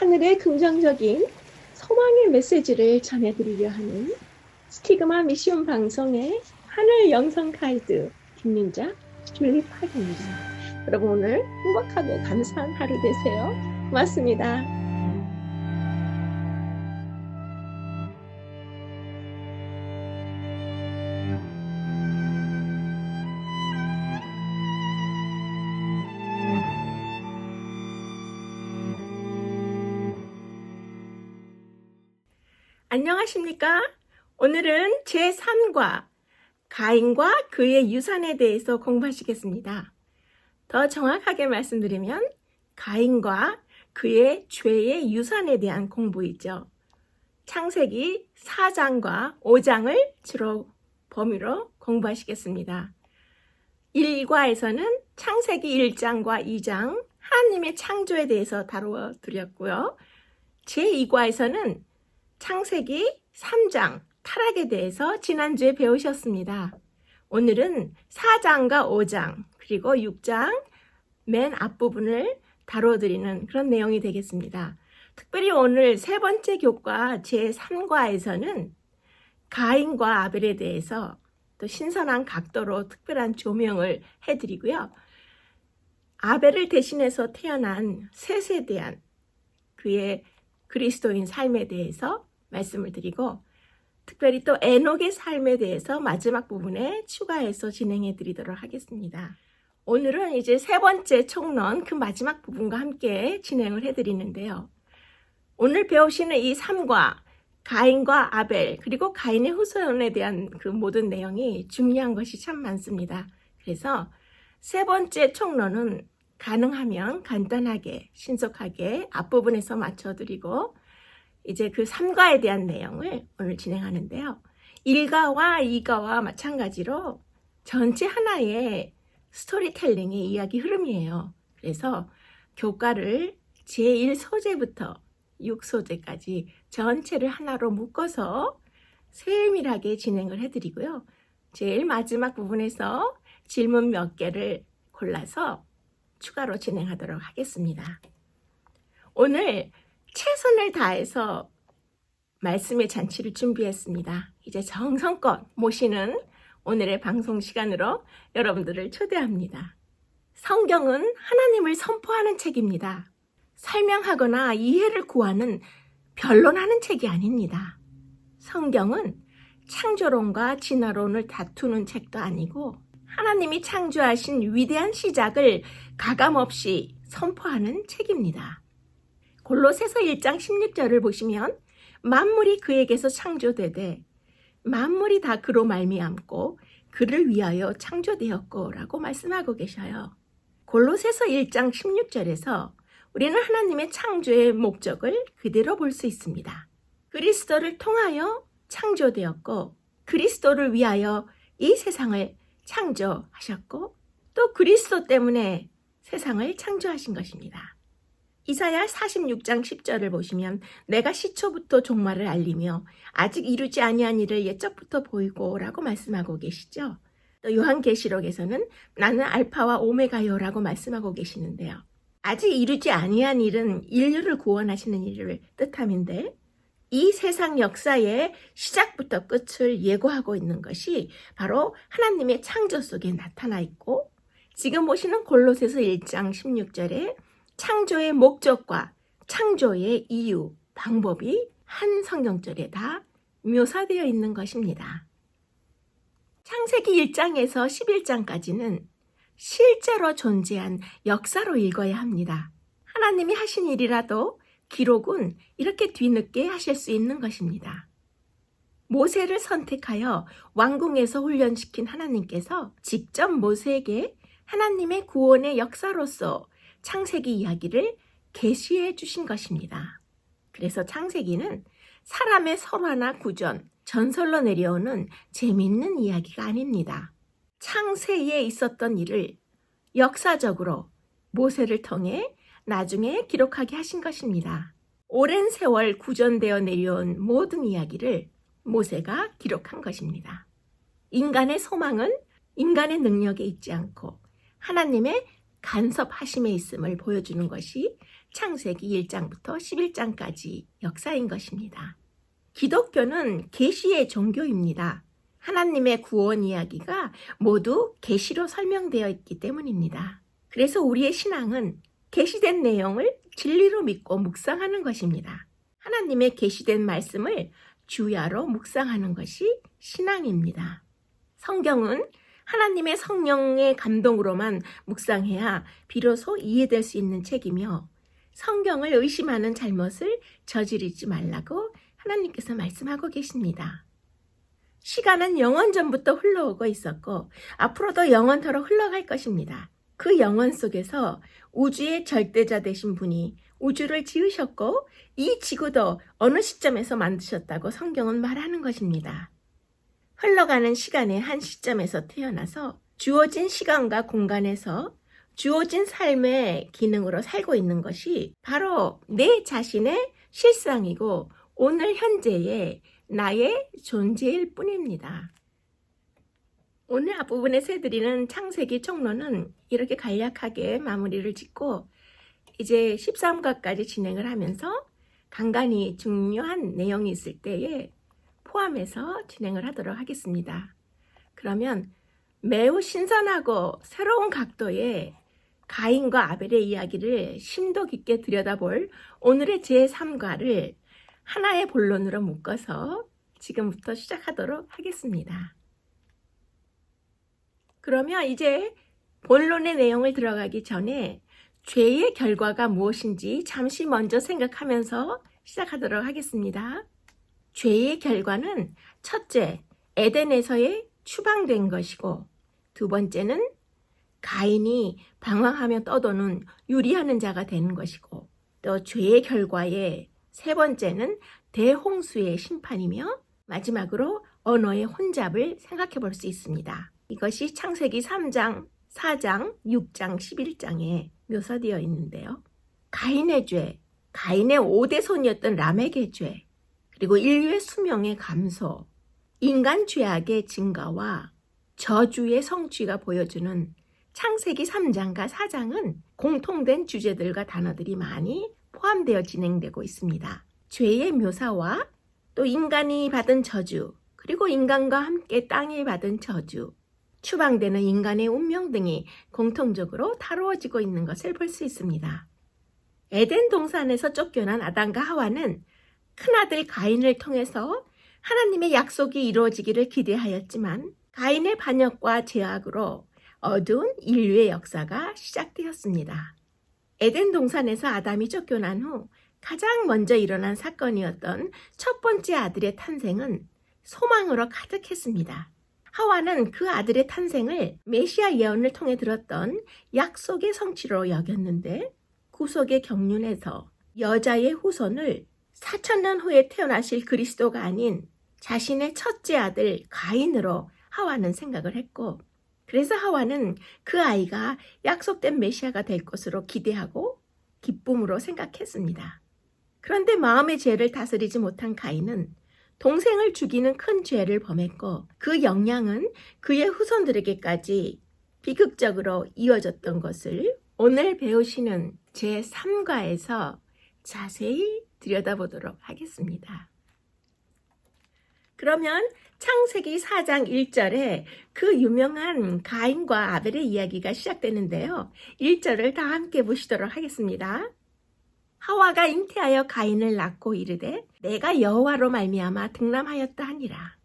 하늘의 긍정적인 소망의 메시지를 전해드리려 하는 스티그마 미션 방송의 하늘 영성 가이드 김민자 줄리팍입니다. 여러분 오늘 행복하고 감사한 하루 되세요. 고맙습니다. 안녕하십니까? 오늘은 제3과 가인과 그의 유산에 대해서 공부하시겠습니다. 더 정확하게 말씀드리면 가인과 그의 죄의 유산에 대한 공부이죠. 창세기 4장과 5장을 주로 범위로 공부하시겠습니다. 1과에서는 창세기 1장과 2장 하나님의 창조에 대해서 다루어 드렸고요. 제2과에서는 창세기 3장 타락에 대해서 지난주에 배우셨습니다. 오늘은 4장과 5장 그리고 6장 맨 앞부분을 다뤄드리는 그런 내용이 되겠습니다. 특별히 오늘 세 번째 교과 제3과에서는 가인과 아벨에 대해서 또 신선한 각도로 특별한 조명을 해드리고요. 아벨을 대신해서 태어난 셋에 대한 그의 그리스도인 삶에 대해서 말씀을 드리고 특별히 또 에녹의 삶에 대해서 마지막 부분에 추가해서 진행해 드리도록 하겠습니다. 오늘은 이제 세 번째 총론 그 마지막 부분과 함께 진행을 해 드리는데요. 오늘 배우시는 이 3과 가인과 아벨 그리고 가인의 후손에 대한 그 모든 내용이 중요한 것이 참 많습니다. 그래서 세 번째 총론은 가능하면 간단하게 신속하게 앞부분에서 맞춰드리고 이제 그 3과에 대한 내용을 오늘 진행하는데요. 1과와 2과와 마찬가지로 전체 하나의 스토리텔링의 이야기 흐름이에요. 그래서 교과를 제1소재부터 6소재까지 전체를 하나로 묶어서 세밀하게 진행을 해드리고요. 제일 마지막 부분에서 질문 몇 개를 골라서 추가로 진행하도록 하겠습니다. 오늘 최선을 다해서 말씀의 잔치를 준비했습니다. 이제 정성껏 모시는 오늘의 방송 시간으로 여러분들을 초대합니다. 성경은 하나님을 선포하는 책입니다. 설명하거나 이해를 구하는 변론하는 책이 아닙니다. 성경은 창조론과 진화론을 다투는 책도 아니고 하나님이 창조하신 위대한 시작을 가감없이 선포하는 책입니다. 골로새서 1장 16절을 보시면 만물이 그에게서 창조되되 만물이 다 그로 말미암고 그를 위하여 창조되었고 라고 말씀하고 계셔요. 골로새서 1장 16절에서 우리는 하나님의 창조의 목적을 그대로 볼 수 있습니다. 그리스도를 통하여 창조되었고 그리스도를 위하여 이 세상을 창조하셨고 또 그리스도 때문에 세상을 창조하신 것입니다. 이사야 46장 10절을 보시면 내가 시초부터 종말을 알리며 아직 이루지 아니한 일을 옛적부터 보이고 라고 말씀하고 계시죠. 또 요한계시록에서는 나는 알파와 오메가요 라고 말씀하고 계시는데요. 아직 이루지 아니한 일은 인류를 구원하시는 일을 뜻함인데 이 세상 역사의 시작부터 끝을 예고하고 있는 것이 바로 하나님의 창조 속에 나타나 있고 지금 보시는 골로새서 1장 16절에 창조의 목적과 창조의 이유, 방법이 한 성경절에 다 묘사되어 있는 것입니다. 창세기 1장에서 11장까지는 실제로 존재한 역사로 읽어야 합니다. 하나님이 하신 일이라도 기록은 이렇게 뒤늦게 하실 수 있는 것입니다. 모세를 선택하여 왕궁에서 훈련시킨 하나님께서 직접 모세에게 하나님의 구원의 역사로서 창세기 이야기를 계시해 주신 것입니다. 그래서 창세기는 사람의 설화나 구전, 전설로 내려오는 재미있는 이야기가 아닙니다. 창세에 있었던 일을 역사적으로 모세를 통해 나중에 기록하게 하신 것입니다. 오랜 세월 구전되어 내려온 모든 이야기를 모세가 기록한 것입니다. 인간의 소망은 인간의 능력에 있지 않고 하나님의 간섭하심에 있음을 보여주는 것이 창세기 1장부터 11장까지 역사인 것입니다. 기독교는 계시의 종교입니다. 하나님의 구원 이야기가 모두 계시로 설명되어 있기 때문입니다. 그래서 우리의 신앙은 계시된 내용을 진리로 믿고 묵상하는 것입니다. 하나님의 계시된 말씀을 주야로 묵상하는 것이 신앙입니다. 성경은 하나님의 성령의 감동으로만 묵상해야 비로소 이해될 수 있는 책이며 성경을 의심하는 잘못을 저지르지 말라고 하나님께서 말씀하고 계십니다. 시간은 영원 전부터 흘러오고 있었고 앞으로도 영원토록 흘러갈 것입니다. 그 영원 속에서 우주의 절대자 되신 분이 우주를 지으셨고 이 지구도 어느 시점에서 만드셨다고 성경은 말하는 것입니다. 흘러가는 시간의 한 시점에서 태어나서 주어진 시간과 공간에서 주어진 삶의 기능으로 살고 있는 것이 바로 내 자신의 실상이고 오늘 현재의 나의 존재일 뿐입니다. 오늘 앞부분에서 해드리는 창세기 총론은 이렇게 간략하게 마무리를 짓고 이제 13과까지 진행을 하면서 간간히 중요한 내용이 있을 때에 포함해서 진행을 하도록 하겠습니다. 그러면 매우 신선하고 새로운 각도의 가인과 아벨의 이야기를 심도 깊게 들여다볼 오늘의 제3과를 하나의 본론으로 묶어서 지금부터 시작하도록 하겠습니다. 그러면 이제 본론의 내용을 들어가기 전에 죄의 결과가 무엇인지 잠시 먼저 생각하면서 시작하도록 하겠습니다. 죄의 결과는 첫째, 에덴에서의 추방된 것이고 두 번째는 가인이 방황하며 떠도는 유리하는 자가 되는 것이고 또 죄의 결과의 세 번째는 대홍수의 심판이며 마지막으로 언어의 혼잡을 생각해 볼 수 있습니다. 이것이 창세기 3장, 4장, 6장, 11장에 묘사되어 있는데요. 가인의 죄, 가인의 5대 손이었던 람에게 죄, 그리고 인류의 수명의 감소, 인간 죄악의 증가와 저주의 성취가 보여주는 창세기 3장과 4장은 공통된 주제들과 단어들이 많이 포함되어 진행되고 있습니다. 죄의 묘사와 또 인간이 받은 저주, 그리고 인간과 함께 땅이 받은 저주, 추방되는 인간의 운명 등이 공통적으로 다루어지고 있는 것을 볼 수 있습니다. 에덴 동산에서 쫓겨난 아담과 하와는 큰아들 가인을 통해서 하나님의 약속이 이루어지기를 기대하였지만 가인의 반역과 죄악으로 어두운 인류의 역사가 시작되었습니다. 에덴 동산에서 아담이 쫓겨난 후 가장 먼저 일어난 사건이었던 첫 번째 아들의 탄생은 소망으로 가득했습니다. 하와는 그 아들의 탄생을 메시아 예언을 통해 들었던 약속의 성취로 여겼는데 구속의 경륜에서 여자의 후손을 4,000년 후에 태어나실 그리스도가 아닌 자신의 첫째 아들 가인으로 하와는 생각을 했고 그래서 하와는 그 아이가 약속된 메시아가 될 것으로 기대하고 기쁨으로 생각했습니다. 그런데 마음의 죄를 다스리지 못한 가인은 동생을 죽이는 큰 죄를 범했고 그 영향은 그의 후손들에게까지 비극적으로 이어졌던 것을 오늘 배우시는 제3과에서 자세히 들여다보도록 하겠습니다. 그러면 창세기 4장 1절에 그 유명한 가인과 아벨의 이야기가 시작되는데요. 1절을 다 함께 보시도록 하겠습니다. 하와가 잉태하여 가인을 낳고 이르되 내가 여호와로 말미암아 등남하였다 하니라.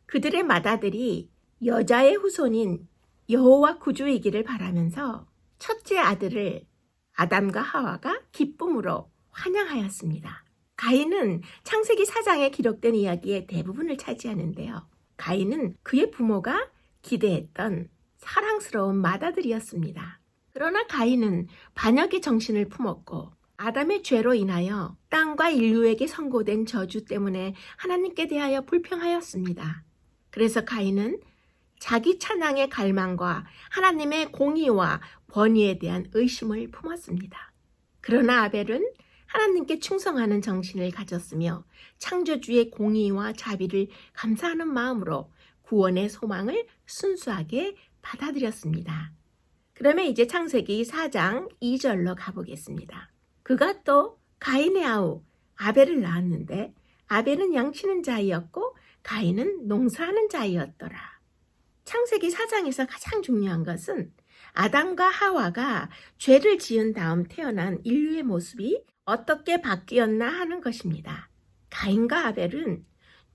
그들의 맏아들이 여자의 후손인 여호와 구주이기를 바라면서 첫째 아들을 아담과 하와가 기쁨으로 환영하였습니다. 가인은 창세기 4장에 기록된 이야기의 대부분을 차지하는데요. 가인은 그의 부모가 기대했던 사랑스러운 맏아들이었습니다. 그러나 가인은 반역의 정신을 품었고 아담의 죄로 인하여 땅과 인류에게 선고된 저주 때문에 하나님께 대하여 불평하였습니다. 그래서 가인은 자기 찬양의 갈망과 하나님의 공의와 권위에 대한 의심을 품었습니다. 그러나 아벨은 하나님께 충성하는 정신을 가졌으며 창조주의 공의와 자비를 감사하는 마음으로 구원의 소망을 순수하게 받아들였습니다. 그러면 이제 창세기 4장 2절로 가보겠습니다. 그가 또 가인의 아우 아벨을 낳았는데 아벨은 양치는 자이었고 가인은 농사하는 자이었더라. 창세기 4장에서 가장 중요한 것은 아담과 하와가 죄를 지은 다음 태어난 인류의 모습이 어떻게 바뀌었나 하는 것입니다. 가인과 아벨은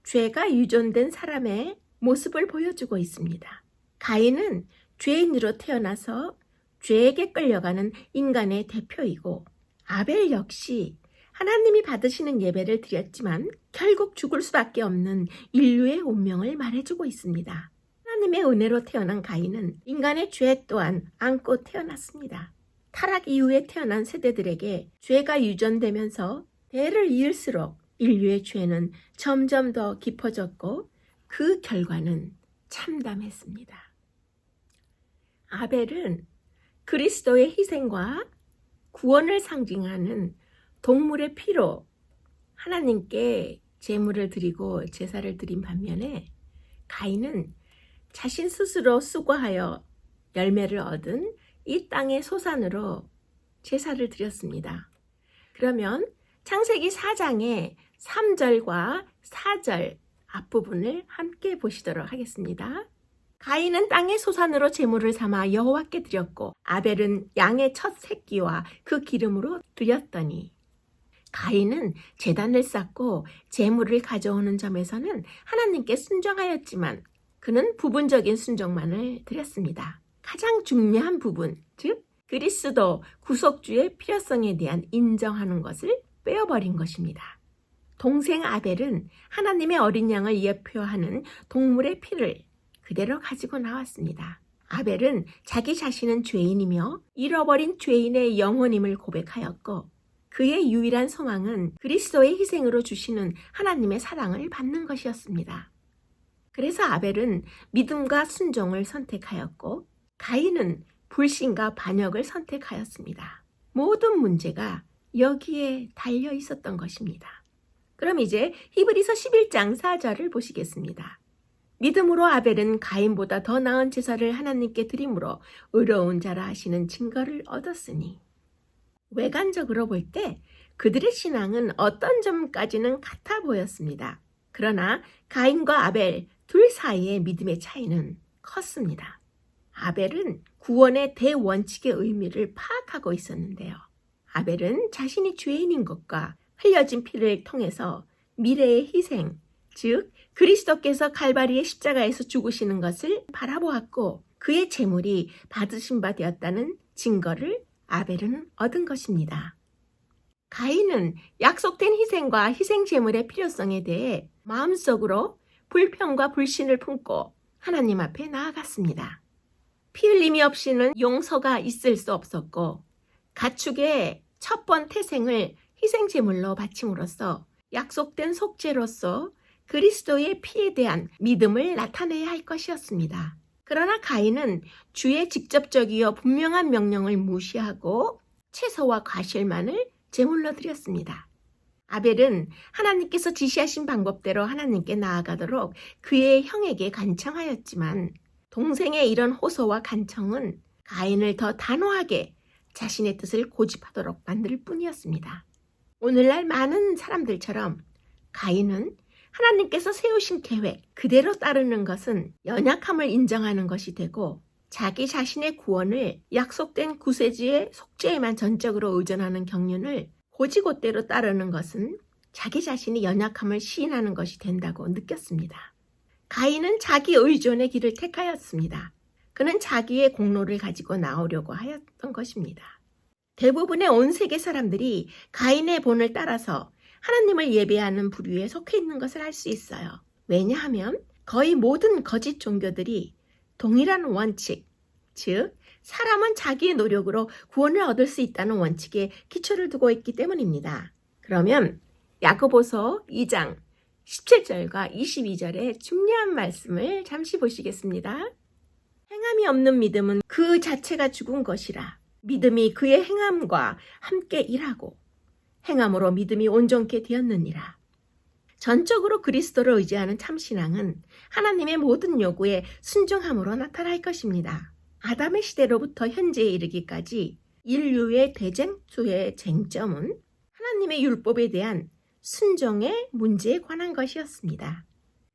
죄가 유전된 사람의 모습을 보여주고 있습니다. 가인은 죄인으로 태어나서 죄에게 끌려가는 인간의 대표이고 아벨 역시 하나님이 받으시는 예배를 드렸지만 결국 죽을 수밖에 없는 인류의 운명을 말해주고 있습니다. 하나님의 은혜로 태어난 가인은 인간의 죄 또한 안고 태어났습니다. 타락 이후에 태어난 세대들에게 죄가 유전되면서 대를 이을수록 인류의 죄는 점점 더 깊어졌고 그 결과는 참담했습니다. 아벨은 그리스도의 희생과 구원을 상징하는 동물의 피로 하나님께 제물을 드리고 제사를 드린 반면에 가인은 자신 스스로 수고하여 열매를 얻은 이 땅의 소산으로 제사를 드렸습니다. 그러면 창세기 4장의 3절과 4절 앞부분을 함께 보시도록 하겠습니다. 가인은 땅의 소산으로 제물을 삼아 여호와께 드렸고 아벨은 양의 첫 새끼와 그 기름으로 드렸더니 가인은 제단을 쌓고 제물을 가져오는 점에서는 하나님께 순종하였지만 그는 부분적인 순종만을 드렸습니다. 가장 중요한 부분, 즉 그리스도 구속주의 필요성에 대한 인정하는 것을 빼어버린 것입니다. 동생 아벨은 하나님의 어린 양을 예표하는 동물의 피를 그대로 가지고 나왔습니다. 아벨은 자기 자신은 죄인이며 잃어버린 죄인의 영혼임을 고백하였고 그의 유일한 소망은 그리스도의 희생으로 주시는 하나님의 사랑을 받는 것이었습니다. 그래서 아벨은 믿음과 순종을 선택하였고 가인은 불신과 반역을 선택하였습니다. 모든 문제가 여기에 달려 있었던 것입니다. 그럼 이제 히브리서 11장 4절을 보시겠습니다. 믿음으로 아벨은 가인보다 더 나은 제사를 하나님께 드림으로 의로운 자라 하시는 증거를 얻었으니 외관적으로 볼 때 그들의 신앙은 어떤 점까지는 같아 보였습니다. 그러나 가인과 아벨 둘 사이의 믿음의 차이는 컸습니다. 아벨은 구원의 대원칙의 의미를 파악하고 있었는데요. 아벨은 자신이 죄인인 것과 흘려진 피를 통해서 미래의 희생, 즉 그리스도께서 칼바리의 십자가에서 죽으시는 것을 바라보았고 그의 제물이 받으신 바 되었다는 증거를 아벨은 얻은 것입니다. 가인은 약속된 희생과 희생 제물의 필요성에 대해 마음속으로 불평과 불신을 품고 하나님 앞에 나아갔습니다. 피 흘림이 없이는 용서가 있을 수 없었고 가축의 첫 번 태생을 희생 제물로 바침으로써 약속된 속죄로서 그리스도의 피에 대한 믿음을 나타내야 할 것이었습니다. 그러나 가인은 주의 직접적이요 분명한 명령을 무시하고 채소와 과실만을 제물로 드렸습니다. 아벨은 하나님께서 지시하신 방법대로 하나님께 나아가도록 그의 형에게 간청하였지만 동생의 이런 호소와 간청은 가인을 더 단호하게 자신의 뜻을 고집하도록 만들 뿐이었습니다. 오늘날 많은 사람들처럼 가인은 하나님께서 세우신 계획 그대로 따르는 것은 연약함을 인정하는 것이 되고 자기 자신의 구원을 약속된 구세주의 속죄에만 전적으로 의존하는 경륜을 고지고대로 따르는 것은 자기 자신이 연약함을 시인하는 것이 된다고 느꼈습니다. 가인은 자기 의존의 길을 택하였습니다. 그는 자기의 공로를 가지고 나오려고 하였던 것입니다. 대부분의 온 세계 사람들이 가인의 본을 따라서 하나님을 예배하는 부류에 속해 있는 것을 알 수 있어요. 왜냐하면 거의 모든 거짓 종교들이 동일한 원칙, 즉 사람은 자기의 노력으로 구원을 얻을 수 있다는 원칙에 기초를 두고 있기 때문입니다. 그러면 야고보서 2장 17절과 22절의 중요한 말씀을 잠시 보시겠습니다. 행함이 없는 믿음은 그 자체가 죽은 것이라 믿음이 그의 행함과 함께 일하고 행함으로 믿음이 온전케 되었느니라. 전적으로 그리스도를 의지하는 참신앙은 하나님의 모든 요구에 순종함으로 나타날 것입니다. 아담의 시대로부터 현재에 이르기까지 인류의 대쟁투의 쟁점은 하나님의 율법에 대한 순종의 문제에 관한 것이었습니다.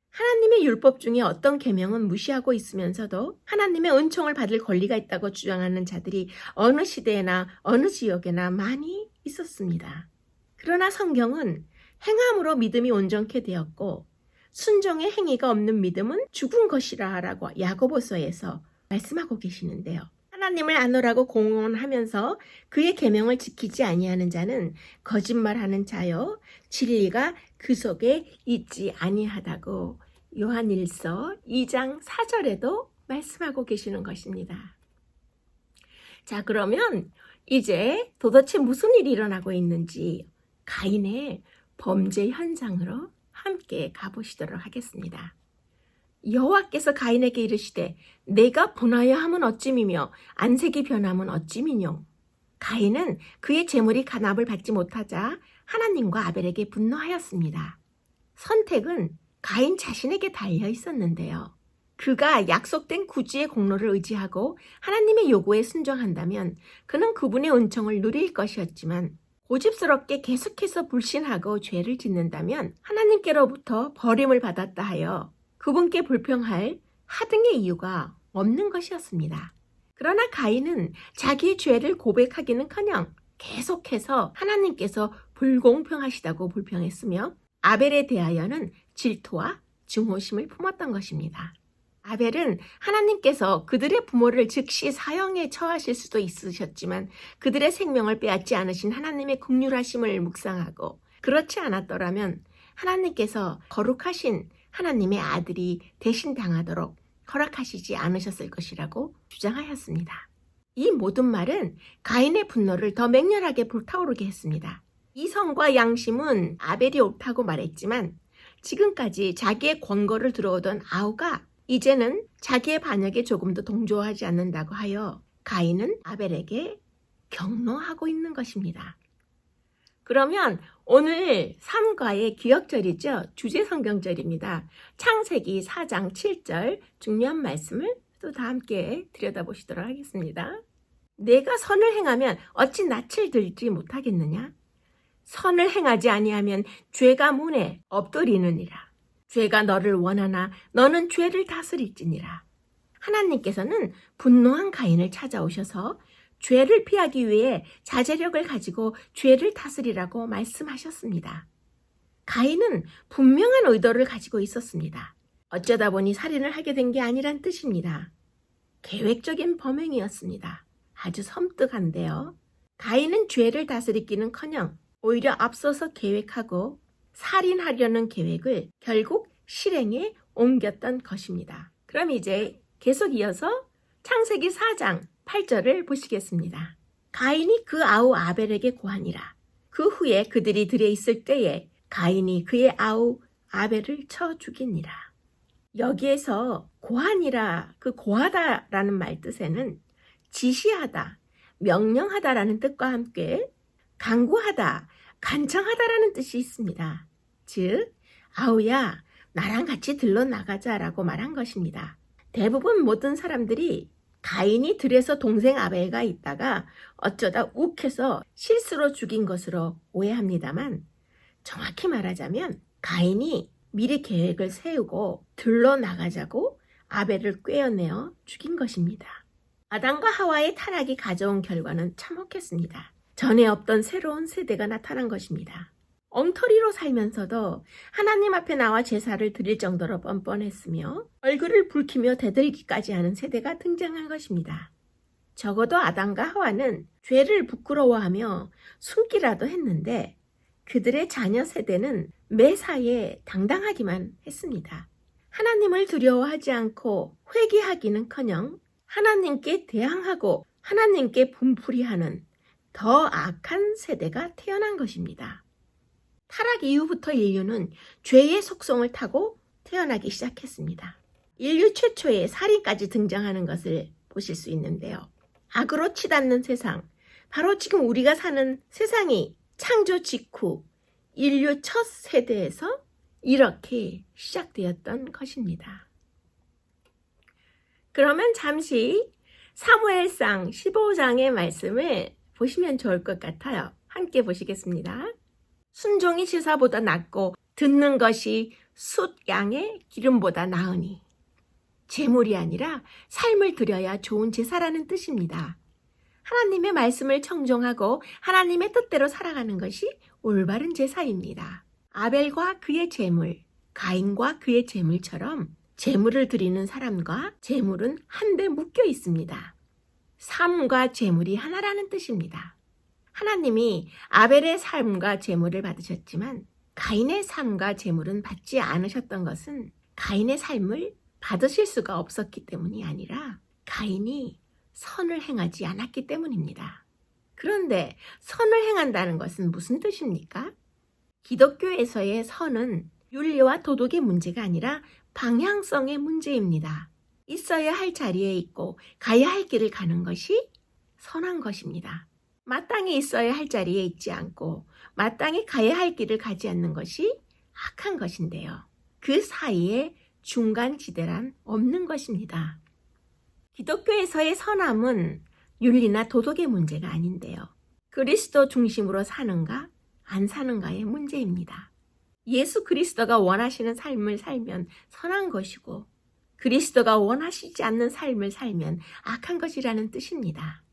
하나님의 율법 중에 어떤 계명은 무시하고 있으면서도 하나님의 은총을 받을 권리가 있다고 주장하는 자들이 어느 시대에나 어느 지역에나 많이 있었습니다. 그러나 성경은 행함으로 믿음이 온전케 되었고 순종의 행위가 없는 믿음은 죽은 것이라 라고 야고보서에서 말씀하고 계시는데요. 하나님을 아노라고 공언하면서 그의 계명을 지키지 아니하는 자는 거짓말하는 자요 진리가 그 속에 있지 아니하다고 요한일서 2장 4절에도 말씀하고 계시는 것입니다. 자, 그러면 이제 도대체 무슨 일이 일어나고 있는지 가인의 범죄 현장으로 함께 가보시도록 하겠습니다. 여호와께서 가인에게 이르시되 내가 분하여 함은 어찌미며 안색이 변함은 어찌미뇨. 가인은 그의 재물이 간압을 받지 못하자 하나님과 아벨에게 분노하였습니다. 선택은 가인 자신에게 달려 있었는데요. 그가 약속된 구주의 공로를 의지하고 하나님의 요구에 순종한다면 그는 그분의 은총을 누릴 것이었지만 고집스럽게 계속해서 불신하고 죄를 짓는다면 하나님께로부터 버림을 받았다 하여 그분께 불평할 하등의 이유가 없는 것이었습니다. 그러나 가인은 자기의 죄를 고백하기는커녕 계속해서 하나님께서 불공평하시다고 불평했으며 아벨에 대하여는 질투와 증오심을 품었던 것입니다. 아벨은 하나님께서 그들의 부모를 즉시 사형에 처하실 수도 있으셨지만 그들의 생명을 빼앗지 않으신 하나님의 긍휼하심을 묵상하고 그렇지 않았더라면 하나님께서 거룩하신 하나님의 아들이 대신 당하도록 허락하시지 않으셨을 것이라고 주장하였습니다. 이 모든 말은 가인의 분노를 더 맹렬하게 불타오르게 했습니다. 이성과 양심은 아벨이 옳다고 말했지만 지금까지 자기의 권고를 들어오던 아우가 이제는 자기의 반역에 조금도 동조하지 않는다고 하여 가인은 아벨에게 경노하고 있는 것입니다. 그러면 오늘 3과의 기억절이죠. 주제 성경절입니다. 창세기 4장 7절 중요한 말씀을 또 다 함께 들여다보시도록 하겠습니다. 내가 선을 행하면 어찌 낯을 들지 못하겠느냐? 선을 행하지 아니하면 죄가 문에 엎드리느니라. 죄가 너를 원하나 너는 죄를 다스릴지니라. 하나님께서는 분노한 가인을 찾아오셔서 죄를 피하기 위해 자제력을 가지고 죄를 다스리라고 말씀하셨습니다. 가인은 분명한 의도를 가지고 있었습니다. 어쩌다 보니 살인을 하게 된 게 아니란 뜻입니다. 계획적인 범행이었습니다. 아주 섬뜩한데요. 가인은 죄를 다스리기는커녕 오히려 앞서서 계획하고 살인하려는 계획을 결국 실행에 옮겼던 것입니다. 그럼 이제 계속 이어서 창세기 4장 8절을 보시겠습니다. 가인이 그 아우 아벨에게 고하니라. 그 후에 그들이 들에 있을 때에 가인이 그의 아우 아벨을 쳐 죽이니라. 여기에서 고하니라, 그 고하다라는 말 뜻에는 지시하다, 명령하다라는 뜻과 함께 강구하다, 간청하다라는 뜻이 있습니다. 즉, 아우야, 나랑 같이 들러 나가자라고 말한 것입니다. 대부분 모든 사람들이 가인이 들에서 동생 아벨과 있다가 어쩌다 욱해서 실수로 죽인 것으로 오해합니다만 정확히 말하자면 가인이 미리 계획을 세우고 들러 나가자고 아벨을 꿰어내어 죽인 것입니다. 아담과 하와의 타락이 가져온 결과는 참혹했습니다. 전에 없던 새로운 세대가 나타난 것입니다. 엉터리로 살면서도 하나님 앞에 나와 제사를 드릴 정도로 뻔뻔했으며 얼굴을 붉히며 대들기까지 하는 세대가 등장한 것입니다. 적어도 아담과 하와는 죄를 부끄러워하며 숨기라도 했는데 그들의 자녀 세대는 매사에 당당하기만 했습니다. 하나님을 두려워하지 않고 회개하기는커녕 하나님께 대항하고 하나님께 분풀이하는 더 악한 세대가 태어난 것입니다. 타락 이후부터 인류는 죄의 속성을 타고 태어나기 시작했습니다. 인류 최초의 살인까지 등장하는 것을 보실 수 있는데요. 악으로 치닫는 세상, 바로 지금 우리가 사는 세상이 창조 직후 인류 첫 세대에서 이렇게 시작되었던 것입니다. 그러면 잠시 사무엘상 15장의 말씀을 보시면 좋을 것 같아요. 함께 보시겠습니다. 순종이 제사보다 낫고 듣는 것이 숫 양의 기름보다 나으니. 제물이 아니라 삶을 드려야 좋은 제사라는 뜻입니다. 하나님의 말씀을 청종하고 하나님의 뜻대로 살아가는 것이 올바른 제사입니다. 아벨과 그의 제물, 가인과 그의 제물처럼 제물을 드리는 사람과 제물은 한데 묶여 있습니다. 삶과 제물이 하나라는 뜻입니다. 하나님이 아벨의 삶과 제물을 받으셨지만 가인의 삶과 제물은 받지 않으셨던 것은 가인의 삶을 받으실 수가 없었기 때문이 아니라 가인이 선을 행하지 않았기 때문입니다. 그런데 선을 행한다는 것은 무슨 뜻입니까? 기독교에서의 선은 윤리와 도덕의 문제가 아니라 방향성의 문제입니다. 있어야 할 자리에 있고 가야 할 길을 가는 것이 선한 것입니다. 마땅히 있어야 할 자리에 있지 않고 마땅히 가야 할 길을 가지 않는 것이 악한 것인데요. 그 사이에 중간 지대란 없는 것입니다. 기독교에서의 선함은 윤리나 도덕의 문제가 아닌데요. 그리스도 중심으로 사는가 안 사는가의 문제입니다. 예수 그리스도가 원하시는 삶을 살면 선한 것이고 그리스도가 원하시지 않는 삶을 살면 악한 것이라는 뜻입니다.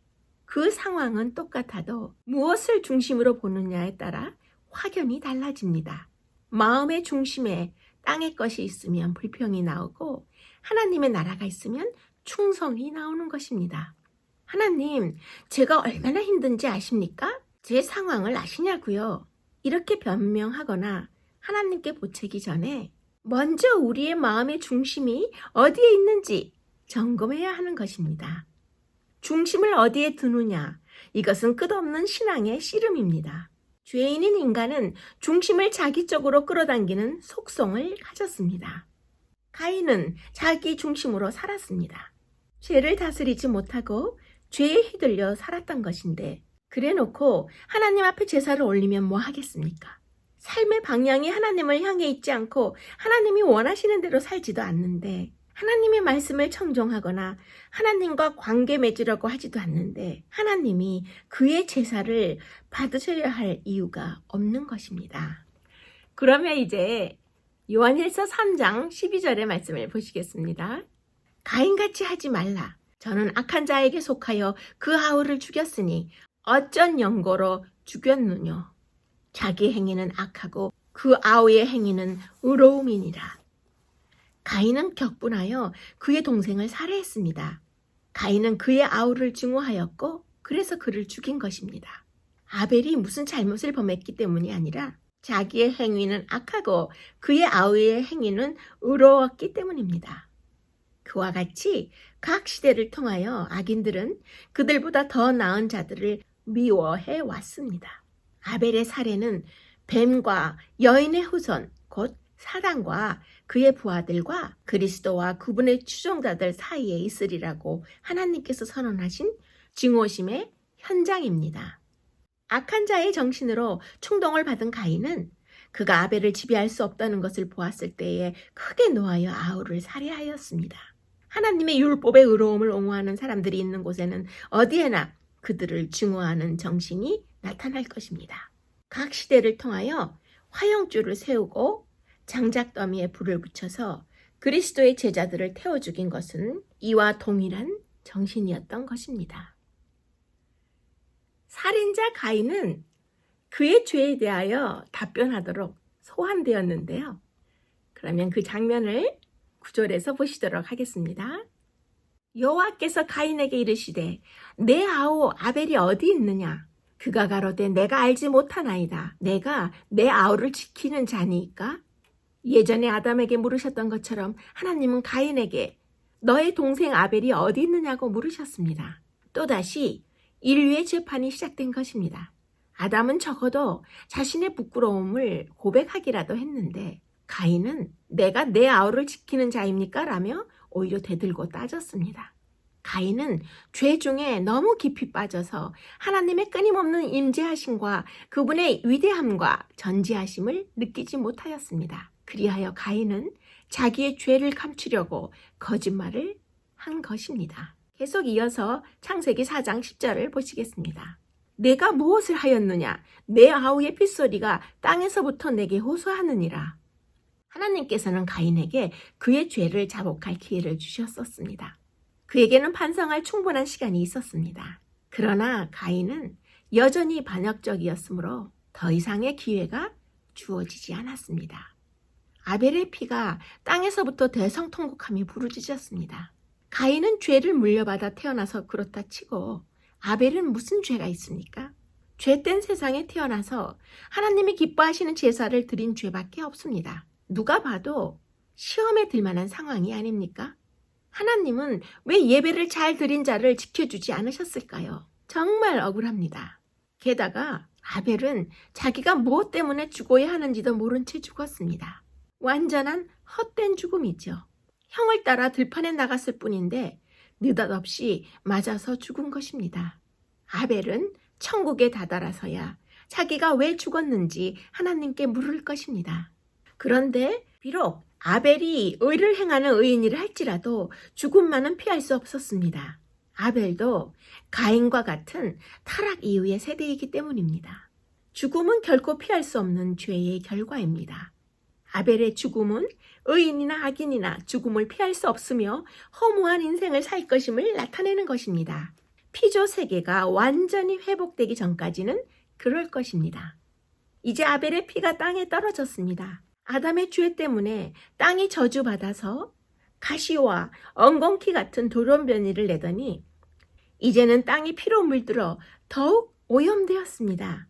그 상황은 똑같아도 무엇을 중심으로 보느냐에 따라 확연히 달라집니다. 마음의 중심에 땅의 것이 있으면 불평이 나오고 하나님의 나라가 있으면 충성이 나오는 것입니다. 하나님, 제가 얼마나 힘든지 아십니까? 제 상황을 아시냐고요? 이렇게 변명하거나 하나님께 보채기 전에 먼저 우리의 마음의 중심이 어디에 있는지 점검해야 하는 것입니다. 중심을 어디에 두느냐, 이것은 끝없는 신앙의 씨름입니다. 죄인인 인간은 중심을 자기 쪽으로 끌어당기는 속성을 가졌습니다. 가인은 자기 중심으로 살았습니다. 죄를 다스리지 못하고 죄에 휘둘려 살았던 것인데 그래놓고 하나님 앞에 제사를 올리면 뭐 하겠습니까? 삶의 방향이 하나님을 향해 있지 않고 하나님이 원하시는 대로 살지도 않는데 하나님의 말씀을 청종하거나 하나님과 관계 맺으려고 하지도 않는데 하나님이 그의 제사를 받으셔야 할 이유가 없는 것입니다. 그러면 이제 요한일서 3장 12절의 말씀을 보시겠습니다. 가인같이 하지 말라. 저는 악한 자에게 속하여 그 아우를 죽였으니 어쩐 연고로 죽였느뇨. 자기 행위는 악하고 그 아우의 행위는 의로움이니라. 가인은 격분하여 그의 동생을 살해했습니다. 가인은 그의 아우를 증오하였고 그래서 그를 죽인 것입니다. 아벨이 무슨 잘못을 범했기 때문이 아니라 자기의 행위는 악하고 그의 아우의 행위는 의로웠기 때문입니다. 그와 같이 각 시대를 통하여 악인들은 그들보다 더 나은 자들을 미워해 왔습니다. 아벨의 살해는 뱀과 여인의 후손, 곧 사단과 그의 부하들과 그리스도와 그분의 추종자들 사이에 있으리라고 하나님께서 선언하신 증오심의 현장입니다. 악한 자의 정신으로 충동을 받은 가인은 그가 아벨을 지배할 수 없다는 것을 보았을 때에 크게 노하여 아우를 살해하였습니다. 하나님의 율법의 의로움을 옹호하는 사람들이 있는 곳에는 어디에나 그들을 증오하는 정신이 나타날 것입니다. 각 시대를 통하여 화형줄을 세우고 장작더미에 불을 붙여서 그리스도의 제자들을 태워 죽인 것은 이와 동일한 정신이었던 것입니다. 살인자 가인은 그의 죄에 대하여 답변하도록 소환되었는데요. 그러면 그 장면을 9절에서 보시도록 하겠습니다. 여호와께서 가인에게 이르시되 내 아우 아벨이 어디 있느냐? 그가 가로되 내가 알지 못하나이다. 내가 내 아우를 지키는 자니이까? 예전에 아담에게 물으셨던 것처럼 하나님은 가인에게 너의 동생 아벨이 어디 있느냐고 물으셨습니다. 또다시 인류의 재판이 시작된 것입니다. 아담은 적어도 자신의 부끄러움을 고백하기라도 했는데 가인은 내가 내 아우를 지키는 자입니까? 라며 오히려 대들고 따졌습니다. 가인은 죄 중에 너무 깊이 빠져서 하나님의 끊임없는 임재하심과 그분의 위대함과 전지하심을 느끼지 못하였습니다. 그리하여 가인은 자기의 죄를 감추려고 거짓말을 한 것입니다. 계속 이어서 창세기 4장 10절을 보시겠습니다. 내가 무엇을 하였느냐? 내 아우의 핏소리가 땅에서부터 내게 호소하느니라. 하나님께서는 가인에게 그의 죄를 자복할 기회를 주셨었습니다. 그에게는 반성할 충분한 시간이 있었습니다. 그러나 가인은 여전히 반역적이었으므로 더 이상의 기회가 주어지지 않았습니다. 아벨의 피가 땅에서부터 대성통곡하며 부르짖었습니다. 가인은 죄를 물려받아 태어나서 그렇다 치고 아벨은 무슨 죄가 있습니까? 죄된 세상에 태어나서 하나님이 기뻐하시는 제사를 드린 죄밖에 없습니다. 누가 봐도 시험에 들 만한 상황이 아닙니까? 하나님은 왜 예배를 잘 드린 자를 지켜주지 않으셨을까요? 정말 억울합니다. 게다가 아벨은 자기가 무엇 때문에 죽어야 하는지도 모른 채 죽었습니다. 완전한 헛된 죽음이죠. 형을 따라 들판에 나갔을 뿐인데 느닷없이 맞아서 죽은 것입니다. 아벨은 천국에 다다라서야 자기가 왜 죽었는지 하나님께 물을 것입니다. 그런데 비록 아벨이 의를 행하는 의인이라 할지라도 죽음만은 피할 수 없었습니다. 아벨도 가인과 같은 타락 이후의 세대이기 때문입니다. 죽음은 결코 피할 수 없는 죄의 결과입니다. 아벨의 죽음은 의인이나 악인이나 죽음을 피할 수 없으며 허무한 인생을 살 것임을 나타내는 것입니다. 피조 세계가 완전히 회복되기 전까지는 그럴 것입니다. 이제 아벨의 피가 땅에 떨어졌습니다. 아담의 죄 때문에 땅이 저주받아서 가시와 엉겅퀴 같은 돌연변이를 내더니 이제는 땅이 피로 물들어 더욱 오염되었습니다.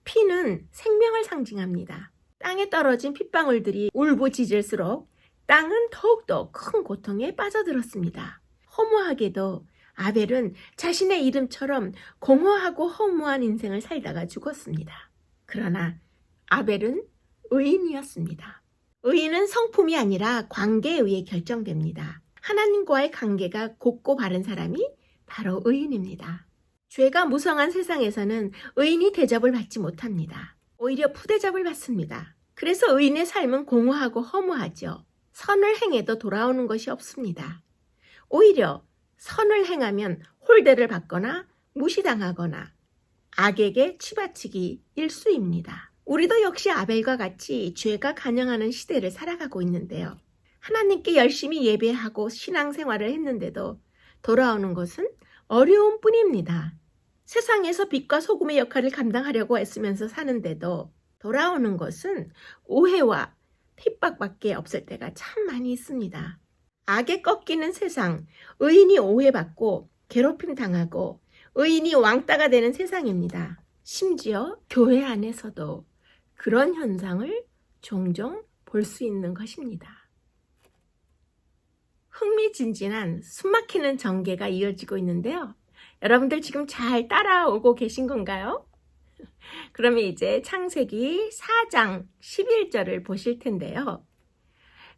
피는 생명을 상징합니다. 땅에 떨어진 핏방울들이 울부짖을수록 땅은 더욱더 큰 고통에 빠져들었습니다. 허무하게도 아벨은 자신의 이름처럼 공허하고 허무한 인생을 살다가 죽었습니다. 그러나 아벨은 의인이었습니다. 의인은 성품이 아니라 관계에 의해 결정됩니다. 하나님과의 관계가 곱고 바른 사람이 바로 의인입니다. 죄가 무성한 세상에서는 의인이 대접을 받지 못합니다. 오히려 푸대접을 받습니다. 그래서 의인의 삶은 공허하고 허무하죠. 선을 행해도 돌아오는 것이 없습니다. 오히려 선을 행하면 홀대를 받거나 무시당하거나 악에게 치받치기 일쑤입니다. 우리도 역시 아벨과 같이 죄가 간영하는 시대를 살아가고 있는데요. 하나님께 열심히 예배하고 신앙생활을 했는데도 돌아오는 것은 어려움 뿐입니다. 세상에서 빛과 소금의 역할을 감당하려고 애쓰면서 사는데도 돌아오는 것은 오해와 핍박밖에 없을 때가 참 많이 있습니다. 악에 꺾이는 세상, 의인이 오해받고 괴롭힘 당하고 의인이 왕따가 되는 세상입니다. 심지어 교회 안에서도 그런 현상을 종종 볼 수 있는 것입니다. 흥미진진한 숨막히는 전개가 이어지고 있는데요. 여러분들 지금 잘 따라오고 계신 건가요? 그러면 이제 창세기 4장 11절을 보실 텐데요.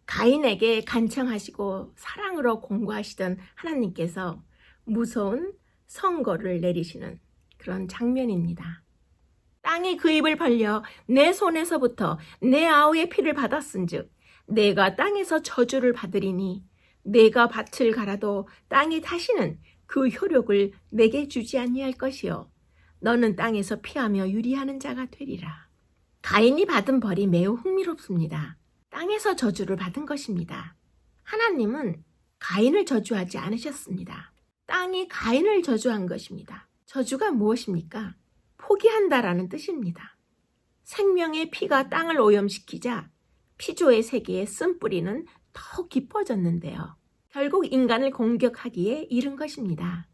가인에게 간청하시고 사랑으로 공고하시던 하나님께서 무서운 선고를 내리시는 그런 장면입니다. 땅이 그 입을 벌려 내 손에서부터 내 아우의 피를 받았은즉 내가 땅에서 저주를 받으리니 내가 밭을 갈아도 땅이 다시는 그 효력을 내게 주지 아니할 것이요 너는 땅에서 피하며 유리하는 자가 되리라. 가인이 받은 벌이 매우 흥미롭습니다. 땅에서 저주를 받은 것입니다. 하나님은 가인을 저주하지 않으셨습니다. 땅이 가인을 저주한 것입니다. 저주가 무엇입니까? 포기한다라는 뜻입니다. 생명의 피가 땅을 오염시키자 피조의 세계의 쓴뿌리는 더욱 깊어졌는데요. 결국 인간을 공격하기에 이른 것입니다.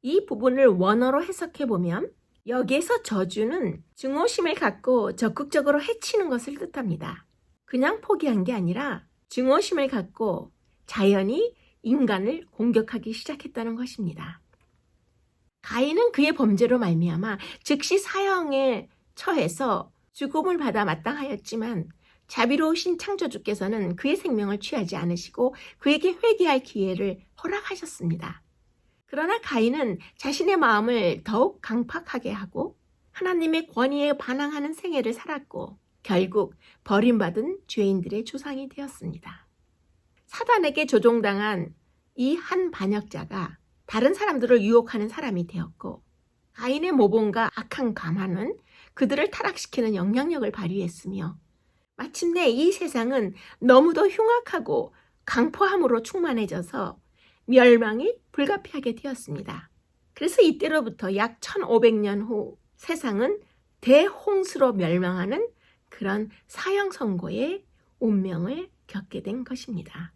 이 부분을 원어로 해석해보면 여기에서 저주는 증오심을 갖고 적극적으로 해치는 것을 뜻합니다. 그냥 포기한 게 아니라 증오심을 갖고 자연히 인간을 공격하기 시작했다는 것입니다. 가인은 그의 범죄로 말미암아 즉시 사형에 처해서 죽음을 받아 마땅하였지만 자비로우신 창조주께서는 그의 생명을 취하지 않으시고 그에게 회개할 기회를 허락하셨습니다. 그러나 가인은 자신의 마음을 더욱 강팍하게 하고 하나님의 권위에 반항하는 생애를 살았고 결국 버림받은 죄인들의 조상이 되었습니다. 사단에게 조종당한 이 한 반역자가 다른 사람들을 유혹하는 사람이 되었고 가인의 모범과 악한 감화는 그들을 타락시키는 영향력을 발휘했으며 마침내 이 세상은 너무도 흉악하고 강포함으로 충만해져서 멸망이 불가피하게 되었습니다. 그래서 이때로부터 약 1500년 후 세상은 대홍수로 멸망하는 그런 사형선고의 운명을 겪게 된 것입니다.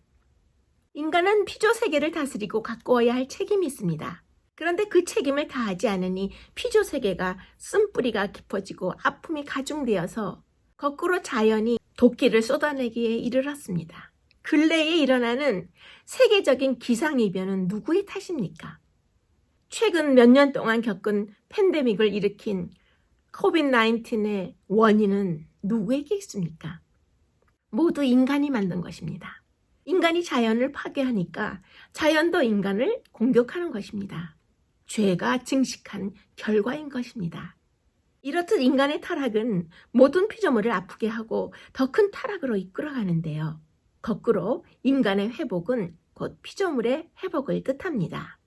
인간은 피조세계를 다스리고 가꾸어야 할 책임이 있습니다. 그런데 그 책임을 다하지 않으니 피조세계가 쓴뿌리가 깊어지고 아픔이 가중되어서 거꾸로 자연이 도끼를 쏟아내기에 이르렀습니다. 근래에 일어나는 세계적인 기상이변은 누구의 탓입니까? 최근 몇 년 동안 겪은 팬데믹을 일으킨 코비드-19의 원인은 누구에게 있습니까? 모두 인간이 만든 것입니다. 인간이 자연을 파괴하니까 자연도 인간을 공격하는 것입니다. 죄가 증식한 결과인 것입니다. 이렇듯 인간의 타락은 모든 피조물을 아프게 하고 더 큰 타락으로 이끌어가는데요. 거꾸로 인간의 회복은 곧 피조물의 회복을 뜻합니다.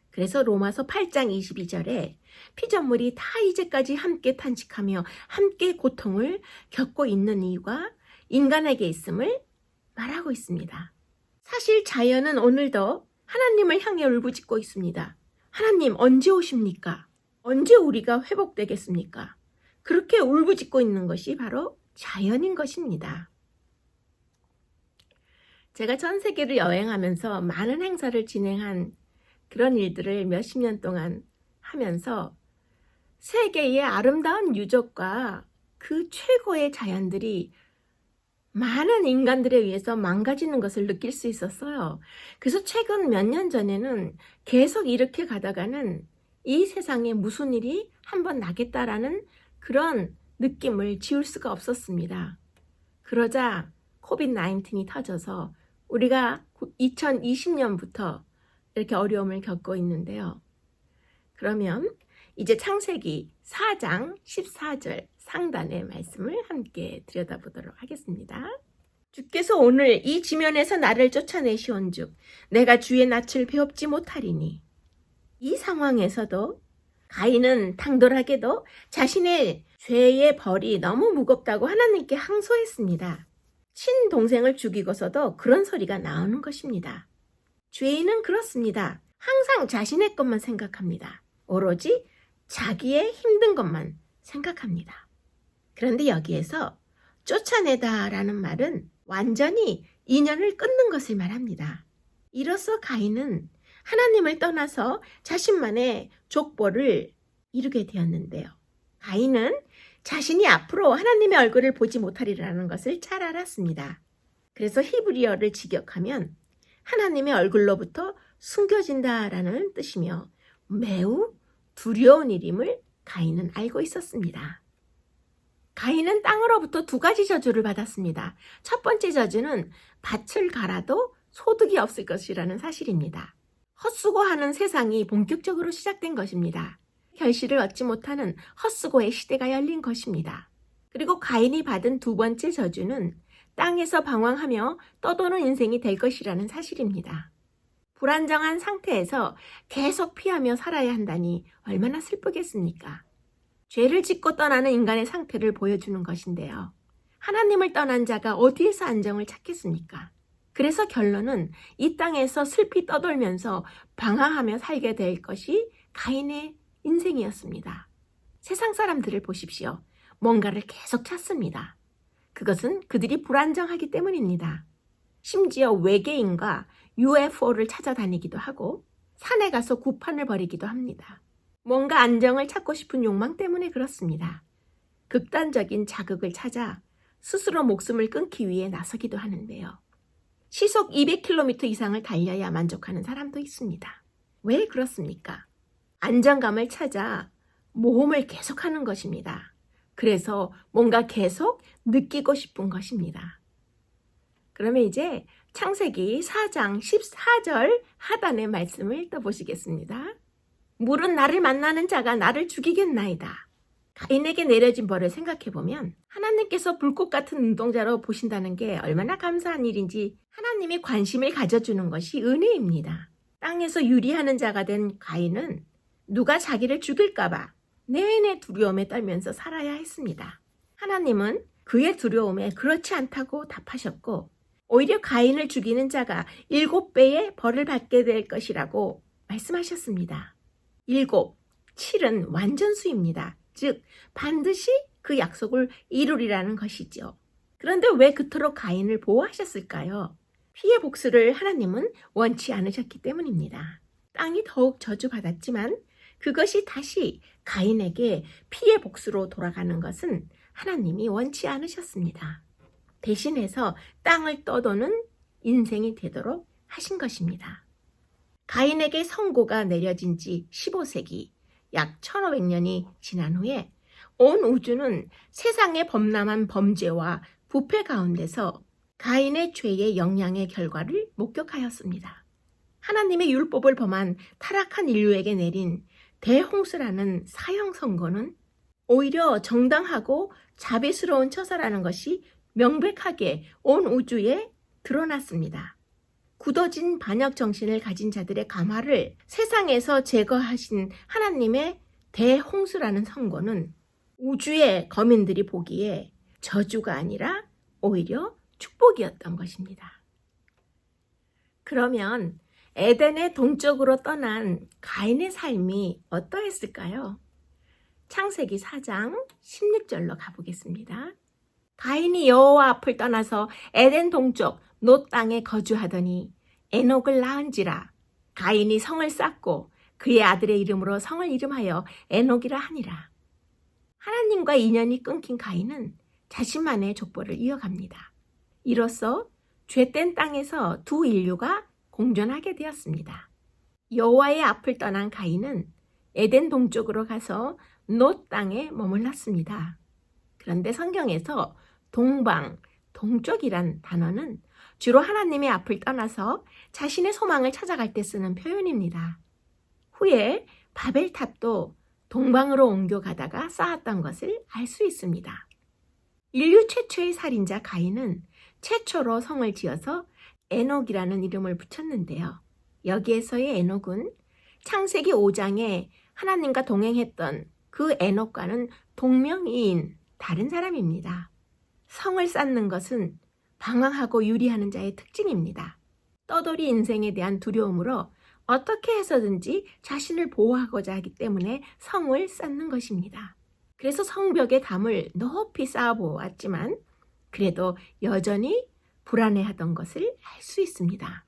그래서 로마서 8장 22절에 피조물이 다 이제까지 함께 탄식하며 함께 고통을 겪고 있는 이유가 인간에게 있음을 말하고 있습니다. 사실 자연은 오늘도 하나님을 향해 울부짖고 있습니다. 하나님 언제 오십니까? 언제 우리가 회복되겠습니까? 그렇게 울부짖고 있는 것이 바로 자연인 것입니다. 제가 전 세계를 여행하면서 많은 행사를 진행한 그런 일들을 몇십 년 동안 하면서 세계의 아름다운 유적과 그 최고의 자연들이 많은 인간들에 의해서 망가지는 것을 느낄 수 있었어요. 그래서 최근 몇 년 전에는 계속 이렇게 가다가는 이 세상에 무슨 일이 한번 나겠다라는 그런 느낌을 지울 수가 없었습니다. 그러자 코비드-19이 터져서 우리가 2020년부터 이렇게 어려움을 겪고 있는데요. 그러면 이제 창세기 4장 14절 상단의 말씀을 함께 들여다보도록 하겠습니다. 주께서 오늘 이 지면에서 나를 쫓아내시온즉 내가 주의 낯을 배웁지 못하리니. 이 상황에서도 가인은 당돌하게도 자신의 죄의 벌이 너무 무겁다고 하나님께 항소했습니다. 친동생을 죽이고서도 그런 소리가 나오는 것입니다. 죄인은 그렇습니다. 항상 자신의 것만 생각합니다. 오로지 자기의 힘든 것만 생각합니다. 그런데 여기에서 쫓아내다 라는 말은 완전히 인연을 끊는 것을 말합니다. 이로써 가인은 하나님을 떠나서 자신만의 족보를 이루게 되었는데요. 가인은 자신이 앞으로 하나님의 얼굴을 보지 못하리라는 것을 잘 알았습니다. 그래서 히브리어를 직역하면 하나님의 얼굴로부터 숨겨진다라는 뜻이며 매우 두려운 일임을 가인은 알고 있었습니다. 가인은 땅으로부터 두 가지 저주를 받았습니다. 첫 번째 저주는 밭을 갈아도 소득이 없을 것이라는 사실입니다. 헛수고하는 세상이 본격적으로 시작된 것입니다. 결실을 얻지 못하는 헛수고의 시대가 열린 것입니다. 그리고 가인이 받은 두 번째 저주는 땅에서 방황하며 떠도는 인생이 될 것이라는 사실입니다. 불안정한 상태에서 계속 피하며 살아야 한다니 얼마나 슬프겠습니까? 죄를 짓고 떠나는 인간의 상태를 보여주는 것인데요. 하나님을 떠난 자가 어디에서 안정을 찾겠습니까? 그래서 결론은 이 땅에서 슬피 떠돌면서 방황하며 살게 될 것이 가인의 인생이었습니다. 세상 사람들을 보십시오. 뭔가를 계속 찾습니다. 그것은 그들이 불안정하기 때문입니다. 심지어 외계인과 UFO를 찾아다니기도 하고 산에 가서 구판을 벌이기도 합니다. 뭔가 안정을 찾고 싶은 욕망 때문에 그렇습니다. 극단적인 자극을 찾아 스스로 목숨을 끊기 위해 나서기도 하는데요. 시속 200km 이상을 달려야 만족하는 사람도 있습니다. 왜 그렇습니까? 안정감을 찾아 모험을 계속하는 것입니다. 그래서 뭔가 계속 느끼고 싶은 것입니다. 그러면 이제 창세기 4장 14절 하단의 말씀을 떠보시겠습니다. 물은 나를 만나는 자가 나를 죽이겠나이다. 가인에게 내려진 벌을 생각해보면 하나님께서 불꽃 같은 눈동자로 보신다는 게 얼마나 감사한 일인지 하나님이 관심을 가져주는 것이 은혜입니다. 땅에서 유리하는 자가 된 가인은 누가 자기를 죽일까봐 내내 두려움에 떨면서 살아야 했습니다. 하나님은 그의 두려움에 그렇지 않다고 답하셨고 오히려 가인을 죽이는 자가 7배의 벌을 받게 될 것이라고 말씀하셨습니다. 7, 7은 완전수입니다. 즉 반드시 그 약속을 이루리라는 것이죠. 그런데 왜 그토록 가인을 보호하셨을까요? 피해 복수를 하나님은 원치 않으셨기 때문입니다. 땅이 더욱 저주받았지만 그것이 다시 가인에게 피해 복수로 돌아가는 것은 하나님이 원치 않으셨습니다. 대신해서 땅을 떠도는 인생이 되도록 하신 것입니다. 가인에게 선고가 내려진 지 15세기, 약 1500년이 지난 후에 온 우주는 세상의 범람한 범죄와 부패 가운데서 가인의 죄의 영향의 결과를 목격하였습니다. 하나님의 율법을 범한 타락한 인류에게 내린 대홍수라는 사형 선고는 오히려 정당하고 자비스러운 처사라는 것이 명백하게 온 우주에 드러났습니다. 굳어진 반역 정신을 가진 자들의 감화를 세상에서 제거하신 하나님의 대홍수라는 선고는 우주의 거민들이 보기에 저주가 아니라 오히려 축복이었던 것입니다. 그러면 에덴의 동쪽으로 떠난 가인의 삶이 어떠했을까요? 창세기 4장 16절로 가보겠습니다. 가인이 여호와 앞을 떠나서 에덴 동쪽 놋 땅에 거주하더니 에녹을 낳은지라. 가인이 성을 쌓고 그의 아들의 이름으로 성을 이름하여 에녹이라 하니라. 하나님과 인연이 끊긴 가인은 자신만의 족보를 이어갑니다. 이로써 죄된 땅에서 두 인류가 공존하게 되었습니다. 여호와의 앞을 떠난 가인은 에덴 동쪽으로 가서 놋 땅에 머물렀습니다. 그런데 성경에서 동방, 동쪽이란 단어는 주로 하나님의 앞을 떠나서 자신의 소망을 찾아갈 때 쓰는 표현입니다. 후에 바벨탑도 동방으로 옮겨가다가 쌓았던 것을 알 수 있습니다. 인류 최초의 살인자 가인은 최초로 성을 지어서 에녹이라는 이름을 붙였는데요. 여기에서의 에녹은 창세기 5장에 하나님과 동행했던 그 에녹과는 동명이인 다른 사람입니다. 성을 쌓는 것은 방황하고 유리하는 자의 특징입니다. 떠돌이 인생에 대한 두려움으로 어떻게 해서든지 자신을 보호하고자 하기 때문에 성을 쌓는 것입니다. 그래서 성벽에 담을 높이 쌓아보았지만 그래도 여전히 불안해하던 것을 알 수 있습니다.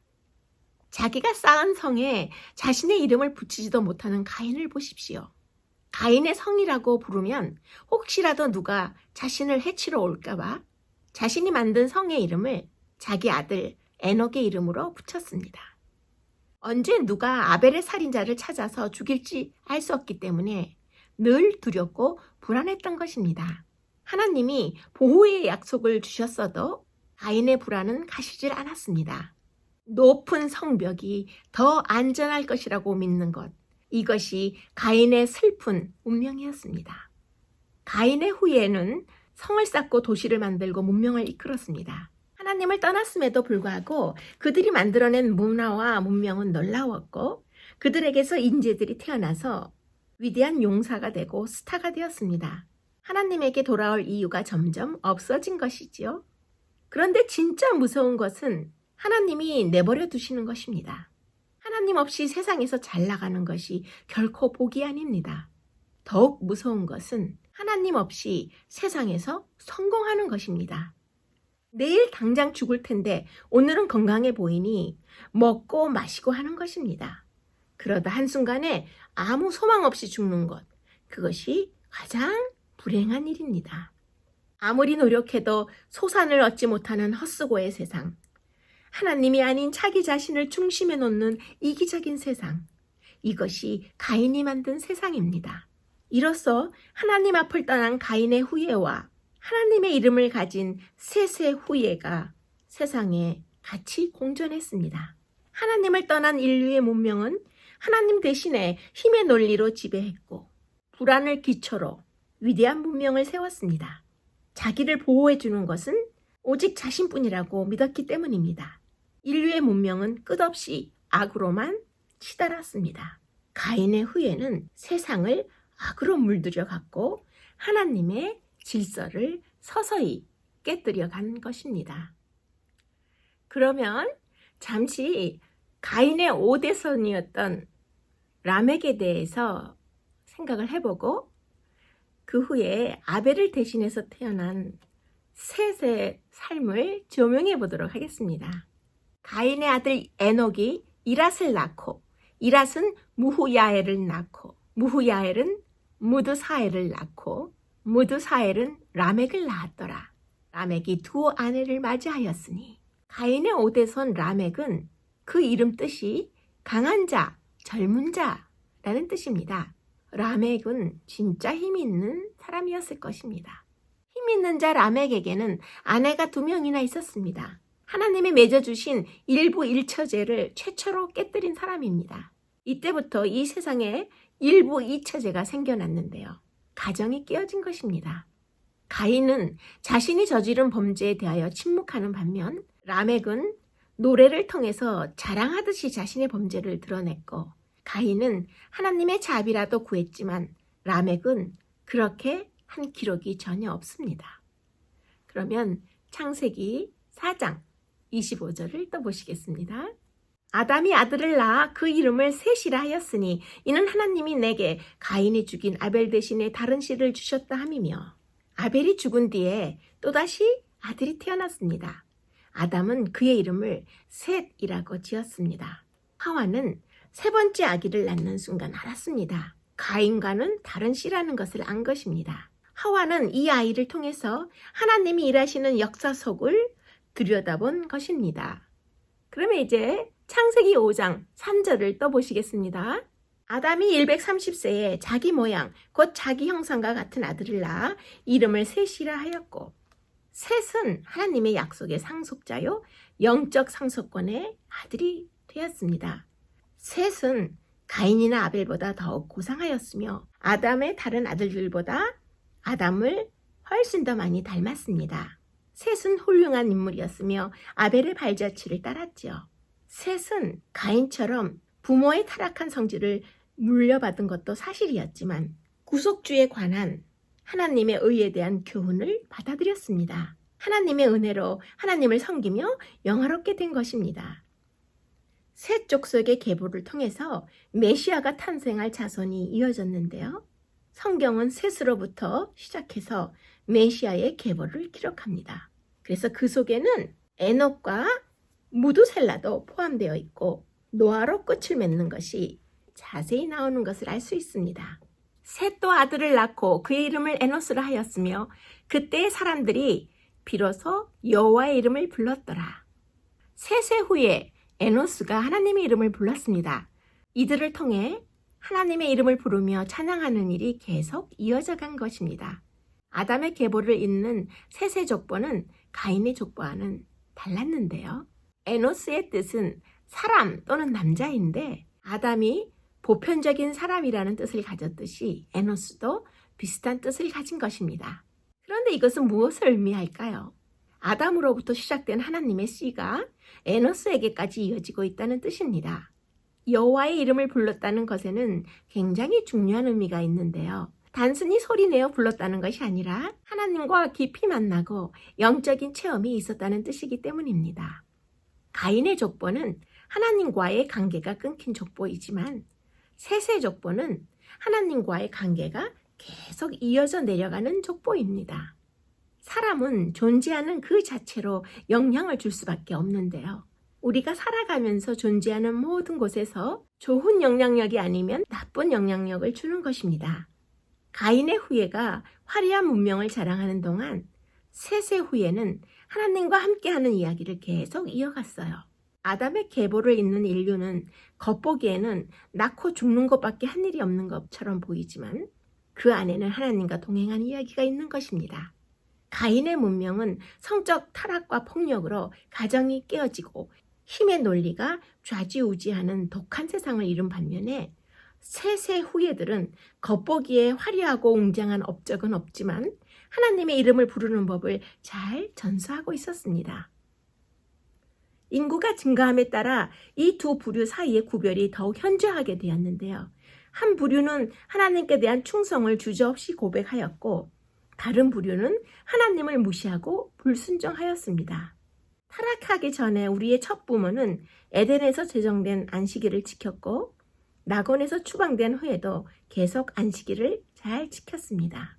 자기가 쌓은 성에 자신의 이름을 붙이지도 못하는 가인을 보십시오. 가인의 성이라고 부르면 혹시라도 누가 자신을 해치러 올까봐 자신이 만든 성의 이름을 자기 아들 에녹의 이름으로 붙였습니다. 언제 누가 아벨의 살인자를 찾아서 죽일지 알 수 없기 때문에 늘 두렵고 불안했던 것입니다. 하나님이 보호의 약속을 주셨어도 가인의 불안은 가시질 않았습니다. 높은 성벽이 더 안전할 것이라고 믿는 것, 이것이 가인의 슬픈 운명이었습니다. 가인의 후예는 성을 쌓고 도시를 만들고 문명을 이끌었습니다. 하나님을 떠났음에도 불구하고 그들이 만들어낸 문화와 문명은 놀라웠고 그들에게서 인재들이 태어나서 위대한 용사가 되고 스타가 되었습니다. 하나님에게 돌아올 이유가 점점 없어진 것이지요. 그런데 진짜 무서운 것은 하나님이 내버려 두시는 것입니다. 하나님 없이 세상에서 잘 나가는 것이 결코 복이 아닙니다. 더욱 무서운 것은 하나님 없이 세상에서 성공하는 것입니다. 내일 당장 죽을 텐데 오늘은 건강해 보이니 먹고 마시고 하는 것입니다. 그러다 한순간에 아무 소망 없이 죽는 것, 그것이 가장 불행한 일입니다. 아무리 노력해도 소산을 얻지 못하는 헛수고의 세상, 하나님이 아닌 자기 자신을 중심에 놓는 이기적인 세상, 이것이 가인이 만든 세상입니다. 이로써 하나님 앞을 떠난 가인의 후예와 하나님의 이름을 가진 셋의 후예가 세상에 같이 공존했습니다. 하나님을 떠난 인류의 문명은 하나님 대신에 힘의 논리로 지배했고 불안을 기초로 위대한 문명을 세웠습니다. 자기를 보호해주는 것은 오직 자신뿐이라고 믿었기 때문입니다. 인류의 문명은 끝없이 악으로만 치달았습니다. 가인의 후예는 세상을 악으로 물들여 갔고 하나님의 질서를 서서히 깨뜨려 간 것입니다. 그러면 잠시 가인의 5대손이었던 라멕에 대해서 생각을 해보고 그 후에 아벨을 대신해서 태어난 셋의 삶을 조명해 보도록 하겠습니다. 가인의 아들 에녹이 이랏을 낳고 이랏은 무후야엘을 낳고 무후야엘은 무드사엘을 낳고 무드사엘은 라멕을 낳았더라. 라멕이 두 아내를 맞이하였으니 가인의 5대손 라멕은 그 이름 뜻이 강한 자, 젊은 자라는 뜻입니다. 라멕은 진짜 힘 있는 사람이었을 것입니다. 힘 있는 자 라멕에게는 아내가 2명이나 있었습니다. 하나님이 맺어주신 일부 일처제를 최초로 깨뜨린 사람입니다. 이때부터 이 세상에 일부 이처제가 생겨났는데요. 가정이 깨어진 것입니다. 가인은 자신이 저지른 범죄에 대하여 침묵하는 반면 라멕은 노래를 통해서 자랑하듯이 자신의 범죄를 드러냈고 가인은 하나님의 자비라도 구했지만 라멕은 그렇게 한 기록이 전혀 없습니다. 그러면 창세기 4장 25절을 또 보시겠습니다. 아담이 아들을 낳아 그 이름을 셋이라 하였으니 이는 하나님이 내게 가인이 죽인 아벨 대신에 다른 씨를 주셨다 함이며 아벨이 죽은 뒤에 또다시 아들이 태어났습니다. 아담은 그의 이름을 셋이라고 지었습니다. 하와는 세 번째 아기를 낳는 순간 알았습니다. 가인과는 다른 씨라는 것을 안 것입니다. 하와는 이 아이를 통해서 하나님이 일하시는 역사 속을 들여다본 것입니다. 그러면 이제 창세기 5장 3절을 떠보시겠습니다. 아담이 130세에 자기 모양 곧 자기 형상과 같은 아들을 낳아 이름을 셋이라 하였고 셋은 하나님의 약속의 상속자요 영적 상속권의 아들이 되었습니다. 셋은 가인이나 아벨보다 더욱 고상하였으며 아담의 다른 아들들보다 아담을 훨씬 더 많이 닮았습니다. 셋은 훌륭한 인물이었으며 아벨의 발자취를 따랐지요. 셋은 가인처럼 부모의 타락한 성질을 물려받은 것도 사실이었지만 구속주에 관한 하나님의 의에 대한 교훈을 받아들였습니다. 하나님의 은혜로 하나님을 섬기며 영화롭게 된 것입니다. 셋 족속의 계보를 통해서 메시아가 탄생할 자손이 이어졌는데요. 성경은 셋으로부터 시작해서 메시아의 계보를 기록합니다. 그래서 그 속에는 에녹과 무두셀라도 포함되어 있고 노아로 끝을 맺는 것이 자세히 나오는 것을 알 수 있습니다. 셋도 아들을 낳고 그의 이름을 에노스라 하였으며 그때의 사람들이 비로소 여호와의 이름을 불렀더라. 셋의 후에 에노스가 하나님의 이름을 불렀습니다. 이들을 통해 하나님의 이름을 부르며 찬양하는 일이 계속 이어져 간 것입니다. 아담의 계보를 잇는 셋의 족보는 가인의 족보와는 달랐는데요. 에노스의 뜻은 사람 또는 남자인데 아담이 보편적인 사람이라는 뜻을 가졌듯이 에노스도 비슷한 뜻을 가진 것입니다. 그런데 이것은 무엇을 의미할까요? 아담으로부터 시작된 하나님의 씨가 에노스에게까지 이어지고 있다는 뜻입니다. 여호와의 이름을 불렀다는 것에는 굉장히 중요한 의미가 있는데요. 단순히 소리내어 불렀다는 것이 아니라 하나님과 깊이 만나고 영적인 체험이 있었다는 뜻이기 때문입니다. 가인의 족보는 하나님과의 관계가 끊긴 족보이지만 셋의 족보는 하나님과의 관계가 계속 이어져 내려가는 족보입니다. 사람은 존재하는 그 자체로 영향을 줄 수밖에 없는데요. 우리가 살아가면서 존재하는 모든 곳에서 좋은 영향력이 아니면 나쁜 영향력을 주는 것입니다. 가인의 후예가 화려한 문명을 자랑하는 동안 셋의 후예는 하나님과 함께하는 이야기를 계속 이어갔어요. 아담의 계보를 잇는 인류는 겉보기에는 낳고 죽는 것밖에 한 일이 없는 것처럼 보이지만 그 안에는 하나님과 동행한 이야기가 있는 것입니다. 가인의 문명은 성적 타락과 폭력으로 가정이 깨어지고 힘의 논리가 좌지우지하는 독한 세상을 이룬 반면에 셋의 후예들은 겉보기에 화려하고 웅장한 업적은 없지만 하나님의 이름을 부르는 법을 잘 전수하고 있었습니다. 인구가 증가함에 따라 이 두 부류 사이의 구별이 더욱 현저하게 되었는데요. 한 부류는 하나님께 대한 충성을 주저없이 고백하였고 다른 부류는 하나님을 무시하고 불순종하였습니다. 타락하기 전에 우리의 첫 부모는 에덴에서 제정된 안식일을 지켰고 낙원에서 추방된 후에도 계속 안식일을 잘 지켰습니다.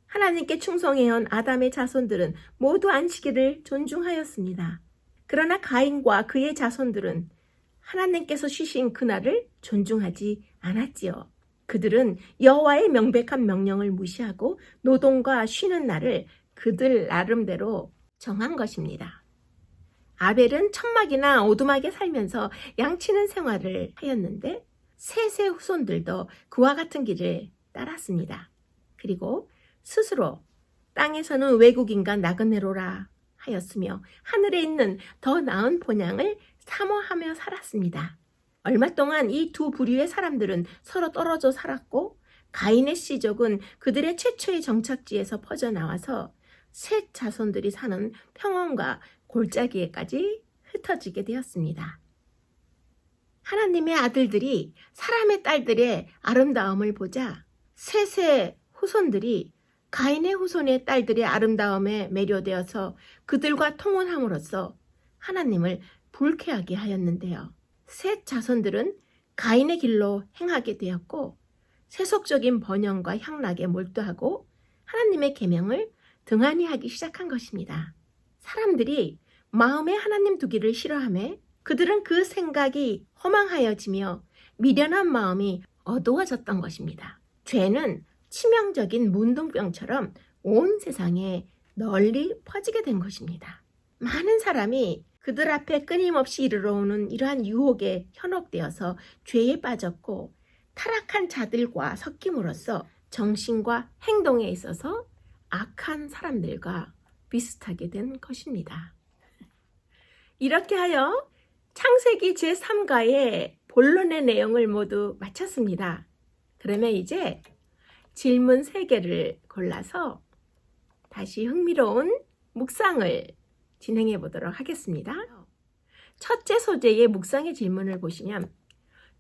하나님께 충성해온 아담의 자손들은 모두 안식일을 존중하였습니다. 그러나 가인과 그의 자손들은 하나님께서 쉬신 그날을 존중하지 않았지요. 그들은 여호와의 명백한 명령을 무시하고 노동과 쉬는 날을 그들 나름대로 정한 것입니다. 아벨은 천막이나 오두막에 살면서 양치는 생활을 하였는데 셋의 후손들도 그와 같은 길을 따랐습니다. 그리고 스스로 땅에서는 외국인과 나그네로라 하였으며 하늘에 있는 더 나은 본향을 사모하며 살았습니다. 얼마 동안 이 두 부류의 사람들은 서로 떨어져 살았고 가인의 씨족은 그들의 최초의 정착지에서 퍼져나와서 셋 자손들이 사는 평원과 골짜기에까지 흩어지게 되었습니다. 하나님의 아들들이 사람의 딸들의 아름다움을 보자 셋의 후손들이 가인의 후손의 딸들의 아름다움에 매료되어서 그들과 통혼함으로써 하나님을 불쾌하게 하였는데요. 셋 자손들은 가인의 길로 행하게 되었고 세속적인 번영과 향락에 몰두하고 하나님의 계명을 등한히 하기 시작한 것입니다. 사람들이 마음에 하나님 두기를 싫어하며 그들은 그 생각이 허망하여지며 미련한 마음이 어두워졌던 것입니다. 죄는 치명적인 문둥병처럼 온 세상에 널리 퍼지게 된 것입니다. 많은 사람이 그들 앞에 끊임없이 이르러오는 이러한 유혹에 현혹되어서 죄에 빠졌고 타락한 자들과 섞임으로써 정신과 행동에 있어서 악한 사람들과 비슷하게 된 것입니다. 이렇게 하여 창세기 제3가의 본론의 내용을 모두 마쳤습니다. 그러면 이제 질문 3개를 골라서 다시 흥미로운 묵상을 진행해 보도록 하겠습니다. 첫째 소재의 묵상의 질문을 보시면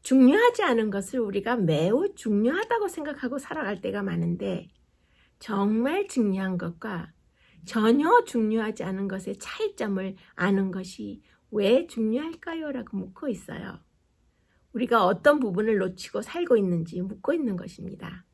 중요하지 않은 것을 우리가 매우 중요하다고 생각하고 살아갈 때가 많은데 정말 중요한 것과 전혀 중요하지 않은 것의 차이점을 아는 것이 왜 중요할까요? 라고 묻고 있어요. 우리가 어떤 부분을 놓치고 살고 있는지 묻고 있는 것입니다.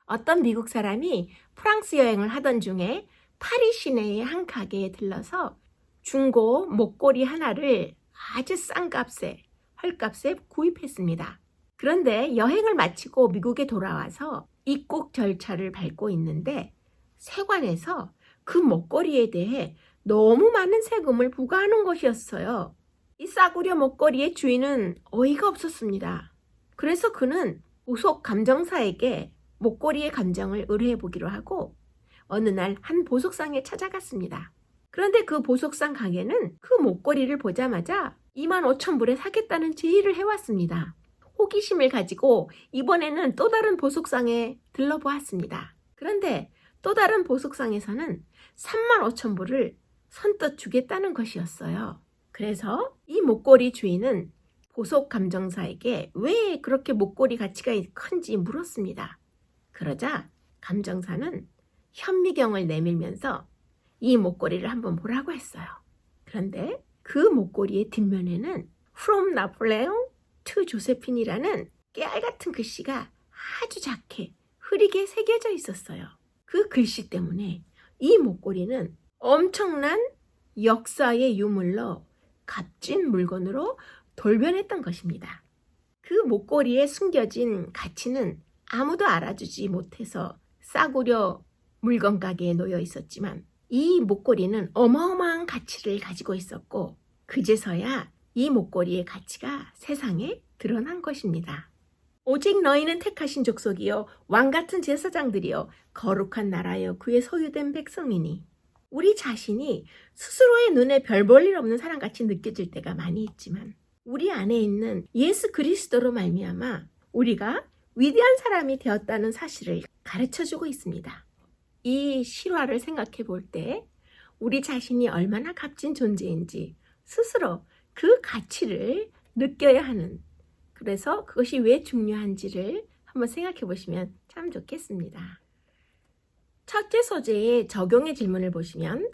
어떤 미국 사람이 프랑스 여행을 하던 중에 파리 시내의 한 가게에 들러서 중고 목걸이 하나를 아주 싼 값에, 헐값에 구입했습니다. 그런데 여행을 마치고 미국에 돌아와서 입국 절차를 밟고 있는데 세관에서 그 목걸이에 대해 너무 많은 세금을 부과하는 것이었어요. 이 싸구려 목걸이의 주인은 어이가 없었습니다. 그래서 그는 보석 감정사에게 목걸이의 감정을 의뢰해 보기로 하고 어느 날 한 보석상에 찾아갔습니다. 그런데 그 보석상 가게는 그 목걸이를 보자마자 25,000불에 사겠다는 제의를 해왔습니다. 호기심을 가지고 이번에는 또 다른 보석상에 들러보았습니다. 그런데 또 다른 보석상에서는 35,000불을 선뜻 주겠다는 것이었어요. 그래서 이 목걸이 주인은 보석 감정사에게 왜 그렇게 목걸이 가치가 큰지 물었습니다. 그러자 감정사는 현미경을 내밀면서 이 목걸이를 한번 보라고 했어요. 그런데 그 목걸이의 뒷면에는 From Napoleon to Josephine이라는 깨알 같은 글씨가 아주 작게 흐리게 새겨져 있었어요. 그 글씨 때문에 이 목걸이는 엄청난 역사의 유물로 값진 물건으로 돌변했던 것입니다. 그 목걸이에 숨겨진 가치는 아무도 알아주지 못해서 싸구려 물건 가게에 놓여 있었지만 이 목걸이는 어마어마한 가치를 가지고 있었고 그제서야 이 목걸이의 가치가 세상에 드러난 것입니다. 오직 너희는 택하신 족속이요 왕같은 제사장들이요 거룩한 나라여 그의 소유된 백성이니 우리 자신이 스스로의 눈에 별 볼 일 없는 사람같이 느껴질 때가 많이 있지만 우리 안에 있는 예수 그리스도로 말미암아 우리가 위대한 사람이 되었다는 사실을 가르쳐주고 있습니다. 이 실화를 생각해 볼 때 우리 자신이 얼마나 값진 존재인지 스스로 그 가치를 느껴야 하는, 그래서 그것이 왜 중요한지를 한번 생각해 보시면 참 좋겠습니다. 첫째 소재의 적용의 질문을 보시면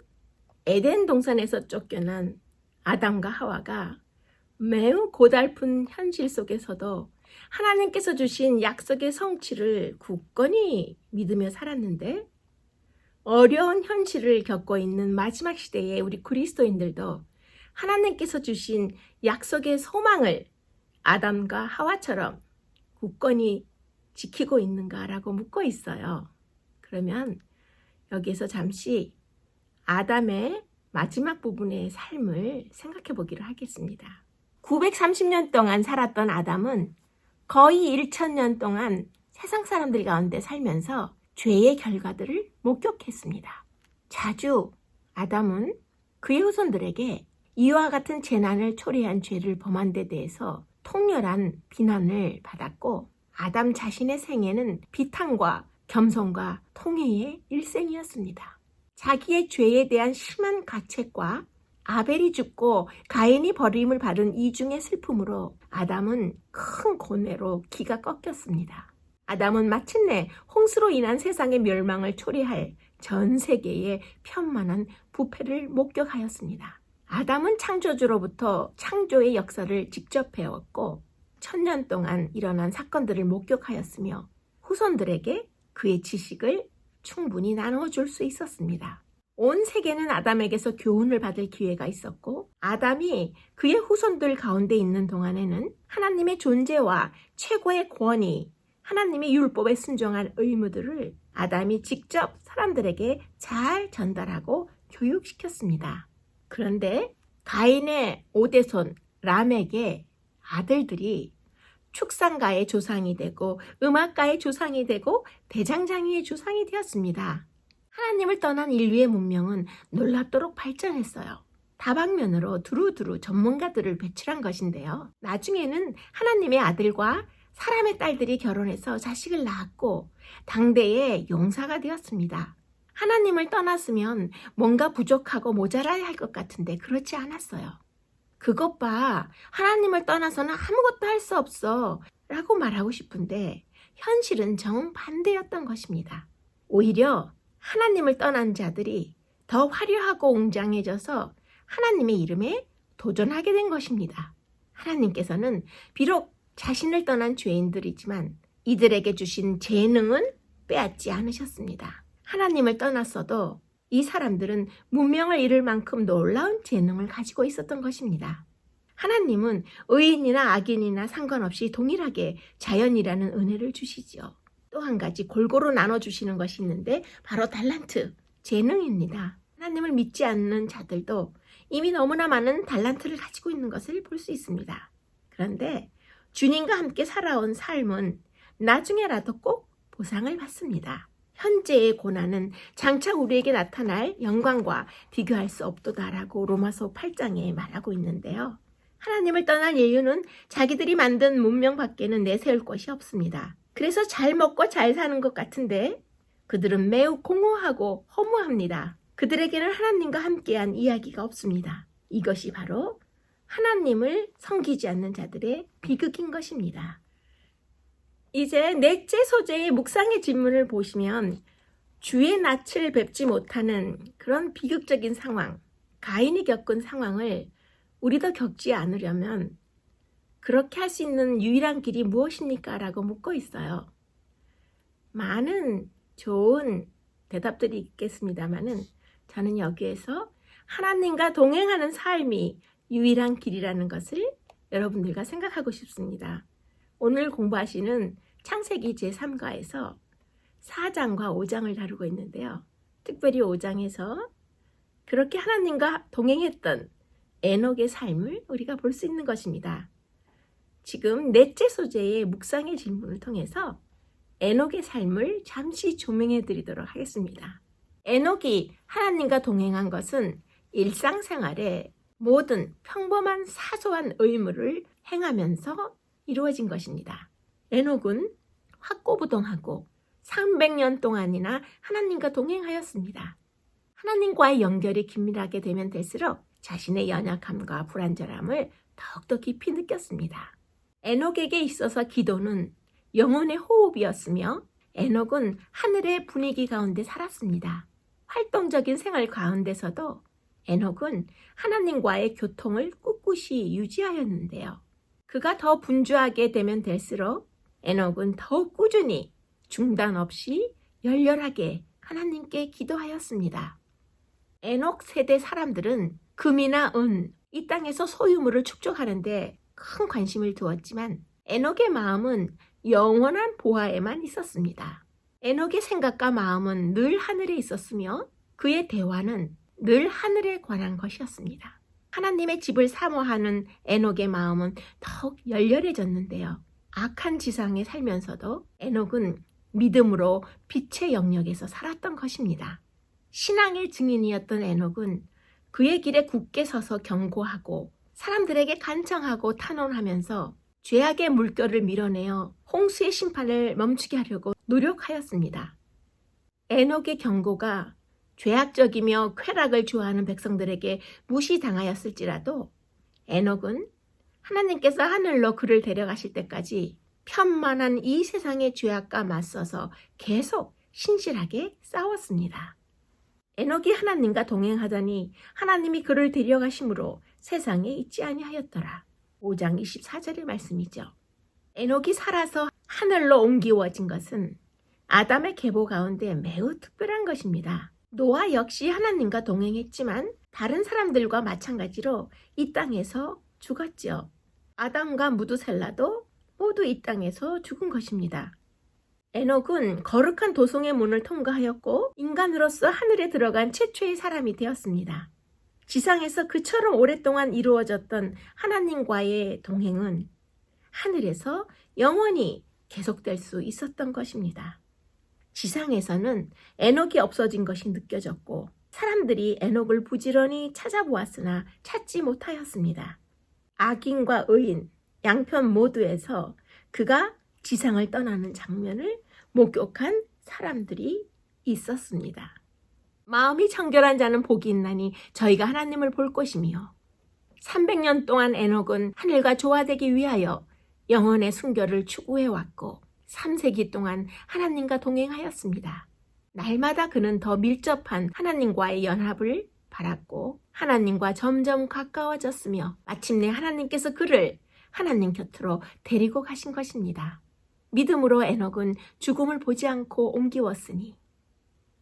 에덴 동산에서 쫓겨난 아담과 하와가 매우 고달픈 현실 속에서도 하나님께서 주신 약속의 성취를 굳건히 믿으며 살았는데, 어려운 현실을 겪고 있는 마지막 시대에 우리 그리스도인들도 하나님께서 주신 약속의 소망을 아담과 하와처럼 굳건히 지키고 있는가라고 묻고 있어요. 그러면 여기에서 잠시 아담의 마지막 부분의 삶을 생각해 보기로 하겠습니다. 930년 동안 살았던 아담은 거의 1000년 동안 세상 사람들 가운데 살면서 죄의 결과들을 목격했습니다. 자주 아담은 그의 후손들에게 이와 같은 재난을 초래한 죄를 범한 데 대해서 통렬한 비난을 받았고, 아담 자신의 생애는 비탄과 겸손과 통회의 일생이었습니다. 자기의 죄에 대한 심한 가책과 아벨이 죽고 가인이 버림을 받은 이중의 슬픔으로 아담은 큰 고뇌로 기가 꺾였습니다. 아담은 마침내 홍수로 인한 세상의 멸망을 초래할 전 세계의 편만한 부패를 목격하였습니다. 아담은 창조주로부터 창조의 역사를 직접 배웠고 1000년 동안 일어난 사건들을 목격하였으며 후손들에게 그의 지식을 충분히 나눠줄 수 있었습니다. 온 세계는 아담에게서 교훈을 받을 기회가 있었고, 아담이 그의 후손들 가운데 있는 동안에는 하나님의 존재와 최고의 권위, 하나님의 율법에 순종할 의무들을 아담이 직접 사람들에게 잘 전달하고 교육시켰습니다. 그런데 가인의 5대손 람에게 아들들이 축산가의 조상이 되고 음악가의 조상이 되고 대장장이의 조상이 되었습니다. 하나님을 떠난 인류의 문명은 놀랍도록 발전했어요. 다방면으로 두루두루 전문가들을 배출한 것인데요. 나중에는 하나님의 아들과 사람의 딸들이 결혼해서 자식을 낳았고 당대의 용사가 되었습니다. 하나님을 떠났으면 뭔가 부족하고 모자라야 할 것 같은데 그렇지 않았어요. 그것 봐, 하나님을 떠나서는 아무것도 할 수 없어 라고 말하고 싶은데 현실은 정반대였던 것입니다. 오히려 하나님을 떠난 자들이 더 화려하고 웅장해져서 하나님의 이름에 도전하게 된 것입니다. 하나님께서는 비록 자신을 떠난 죄인들이지만 이들에게 주신 재능은 빼앗지 않으셨습니다. 하나님을 떠났어도 이 사람들은 문명을 이룰 만큼 놀라운 재능을 가지고 있었던 것입니다. 하나님은 의인이나 악인이나 상관없이 동일하게 자연이라는 은혜를 주시지요. 또 한 가지 골고루 나눠주시는 것이 있는데 바로 달란트, 재능입니다. 하나님을 믿지 않는 자들도 이미 너무나 많은 달란트를 가지고 있는 것을 볼 수 있습니다. 그런데 주님과 함께 살아온 삶은 나중에라도 꼭 보상을 받습니다. 현재의 고난은 장차 우리에게 나타날 영광과 비교할 수 없도다라고 로마서 8장에 말하고 있는데요. 하나님을 떠난 인류는 자기들이 만든 문명 밖에는 내세울 것이 없습니다. 그래서 잘 먹고 잘 사는 것 같은데 그들은 매우 공허하고 허무합니다. 그들에게는 하나님과 함께한 이야기가 없습니다. 이것이 바로 하나님을 섬기지 않는 자들의 비극인 것입니다. 이제 넷째 소재의 묵상의 질문을 보시면 주의 낯을 뵙지 못하는 그런 비극적인 상황, 가인이 겪은 상황을 우리도 겪지 않으려면 그렇게 할 수 있는 유일한 길이 무엇입니까? 라고 묻고 있어요. 많은 좋은 대답들이 있겠습니다만은 저는 여기에서 하나님과 동행하는 삶이 유일한 길이라는 것을 여러분들과 생각하고 싶습니다. 오늘 공부하시는 창세기 제3과에서 4장과 5장을 다루고 있는데요. 특별히 5장에서 그렇게 하나님과 동행했던 에녹의 삶을 우리가 볼 수 있는 것입니다. 지금 넷째 소재의 묵상의 질문을 통해서 에녹의 삶을 잠시 조명해 드리도록 하겠습니다. 에녹이 하나님과 동행한 것은 일상생활에 모든 평범한 사소한 의무를 행하면서 이루어진 것입니다. 에녹은 확고부동하고 300년 동안이나 하나님과 동행하였습니다. 하나님과의 연결이 긴밀하게 되면 될수록 자신의 연약함과 불완전함을 더욱더 깊이 느꼈습니다. 에녹에게 있어서 기도는 영혼의 호흡이었으며 에녹은 하늘의 분위기 가운데 살았습니다. 활동적인 생활 가운데서도 에녹은 하나님과의 교통을 꿋꿋이 유지하였는데요. 그가 더 분주하게 되면 될수록 에녹은 더욱 꾸준히 중단 없이 열렬하게 하나님께 기도하였습니다. 에녹 세대 사람들은 금이나 은, 이 땅에서 소유물을 축적하는데 큰 관심을 두었지만 에녹의 마음은 영원한 보화에만 있었습니다. 에녹의 생각과 마음은 늘 하늘에 있었으며 그의 대화는 늘 하늘에 관한 것이었습니다. 하나님의 집을 사모하는 에녹의 마음은 더욱 열렬해졌는데요. 악한 지상에 살면서도 에녹은 믿음으로 빛의 영역에서 살았던 것입니다. 신앙의 증인이었던 에녹은 그의 길에 굳게 서서 경고하고 사람들에게 간청하고 탄원하면서 죄악의 물결을 밀어내어 홍수의 심판을 멈추게 하려고 노력하였습니다. 에녹의 경고가 죄악적이며 쾌락을 좋아하는 백성들에게 무시당하였을지라도 에녹은 하나님께서 하늘로 그를 데려가실 때까지 편만한 이 세상의 죄악과 맞서서 계속 신실하게 싸웠습니다. 에녹이 하나님과 동행하더니 하나님이 그를 데려가심으로 세상에 있지 아니하였더라. 5장 24절의 말씀이죠. 에녹이 살아서 하늘로 옮기워진 것은 아담의 계보 가운데 매우 특별한 것입니다. 노아 역시 하나님과 동행했지만 다른 사람들과 마찬가지로 이 땅에서 죽었죠. 아담과 무두셀라도 모두 이 땅에서 죽은 것입니다. 에녹은 거룩한 도성의 문을 통과하였고 인간으로서 하늘에 들어간 최초의 사람이 되었습니다. 지상에서 그처럼 오랫동안 이루어졌던 하나님과의 동행은 하늘에서 영원히 계속될 수 있었던 것입니다. 지상에서는 에녹이 없어진 것이 느껴졌고 사람들이 에녹을 부지런히 찾아보았으나 찾지 못하였습니다. 악인과 의인, 양편 모두에서 그가 지상을 떠나는 장면을 목격한 사람들이 있었습니다. 마음이 청결한 자는 복이 있나니 저희가 하나님을 볼 것이며 300년 동안 에녹은 하늘과 조화되기 위하여 영혼의 순결을 추구해왔고 3세기 동안 하나님과 동행하였습니다. 날마다 그는 더 밀접한 하나님과의 연합을 바랐고 하나님과 점점 가까워졌으며 마침내 하나님께서 그를 하나님 곁으로 데리고 가신 것입니다. 믿음으로 에녹은 죽음을 보지 않고 옮기웠으니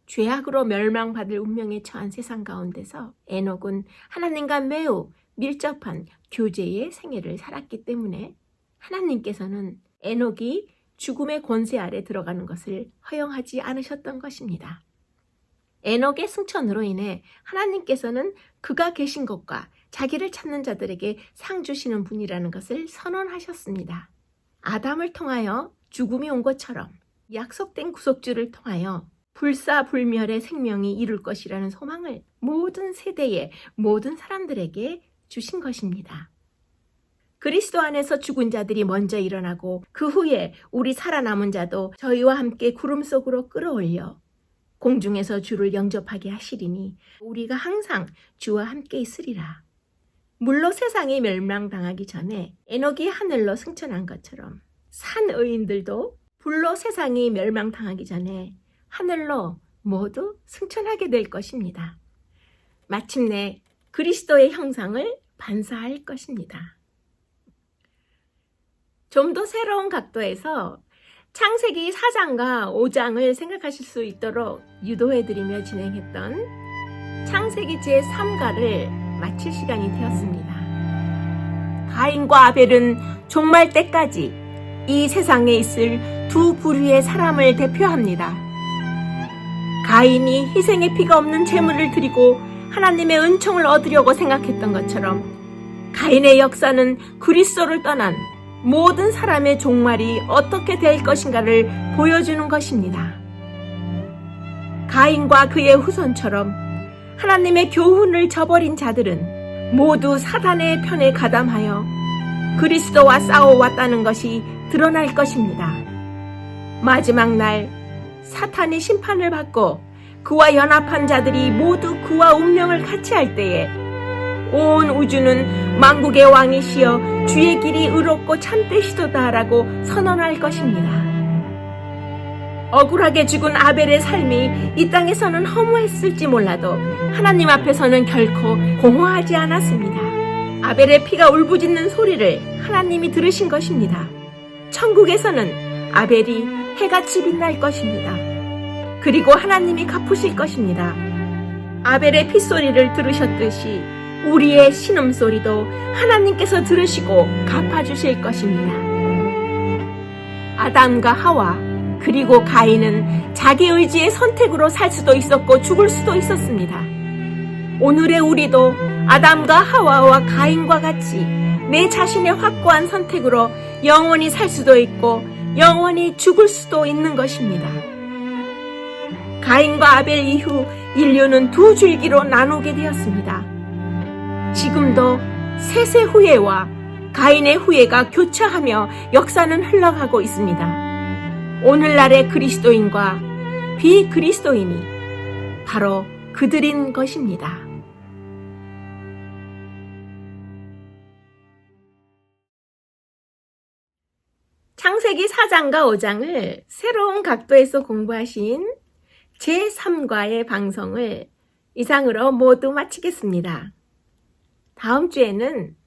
죄악으로 멸망받을 운명에 처한 세상 가운데서 에녹은 하나님과 매우 밀접한 교제의 생애를 살았기 때문에 하나님께서는 에녹이 죽음의 권세 아래 들어가는 것을 허용하지 않으셨던 것입니다. 에녹의 승천으로 인해 하나님께서는 그가 계신 곳과 자기를 찾는 자들에게 상 주시는 분이라는 것을 선언하셨습니다. 아담을 통하여 죽음이 온 것처럼 약속된 구속주를 통하여 불사불멸의 생명이 이룰 것이라는 소망을 모든 세대의 모든 사람들에게 주신 것입니다. 그리스도 안에서 죽은 자들이 먼저 일어나고 그 후에 우리 살아남은 자도 저희와 함께 구름 속으로 끌어올려 공중에서 주를 영접하게 하시리니 우리가 항상 주와 함께 있으리라. 물로 세상이 멸망당하기 전에 에녹이 하늘로 승천한 것처럼 산 의인들도 불로 세상이 멸망당하기 전에 하늘로 모두 승천하게 될 것입니다. 마침내 그리스도의 형상을 반사할 것입니다. 좀 더 새로운 각도에서 창세기 4장과 5장을 생각하실 수 있도록 유도해드리며 진행했던 창세기 제3가를 마칠 시간이 되었습니다. 가인과 아벨은 종말 때까지 이 세상에 있을 두 부류의 사람을 대표합니다. 가인이 희생의 피가 없는 제물을 드리고 하나님의 은총을 얻으려고 생각했던 것처럼 가인의 역사는 그리스도를 떠난 모든 사람의 종말이 어떻게 될 것인가를 보여주는 것입니다. 가인과 그의 후손처럼 하나님의 교훈을 저버린 자들은 모두 사단의 편에 가담하여 그리스도와 싸워왔다는 것이 드러날 것입니다. 마지막 날 사탄이 심판을 받고 그와 연합한 자들이 모두 그와 운명을 같이 할 때에 온 우주는 만국의 왕이시여 주의 길이 의롭고 참되시도다라고 선언할 것입니다. 억울하게 죽은 아벨의 삶이 이 땅에서는 허무했을지 몰라도 하나님 앞에서는 결코 공허하지 않았습니다. 아벨의 피가 울부짖는 소리를 하나님이 들으신 것입니다. 천국에서는 아벨이 해같이 빛날 것입니다. 그리고 하나님이 갚으실 것입니다. 아벨의 핏소리를 들으셨듯이 우리의 신음소리도 하나님께서 들으시고 갚아주실 것입니다. 아담과 하와 그리고 가인은 자기 의지의 선택으로 살 수도 있었고 죽을 수도 있었습니다. 오늘의 우리도 아담과 하와와 가인과 같이 내 자신의 확고한 선택으로 영원히 살 수도 있고 영원히 죽을 수도 있는 것입니다. 가인과 아벨 이후 인류는 두 줄기로 나누게 되었습니다. 지금도 셋의 후예와 가인의 후예가 교차하며 역사는 흘러가고 있습니다. 오늘날의 그리스도인과 비그리스도인이 바로 그들인 것입니다. 창세기 4장과 5장을 새로운 각도에서 공부하신 제3과의 방송을 이상으로 모두 마치겠습니다. 다음 주에는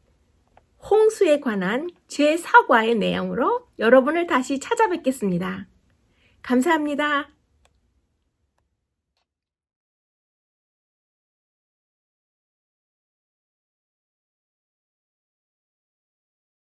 홍수에 관한 제4과의 내용으로 여러분을 다시 찾아뵙겠습니다. 감사합니다.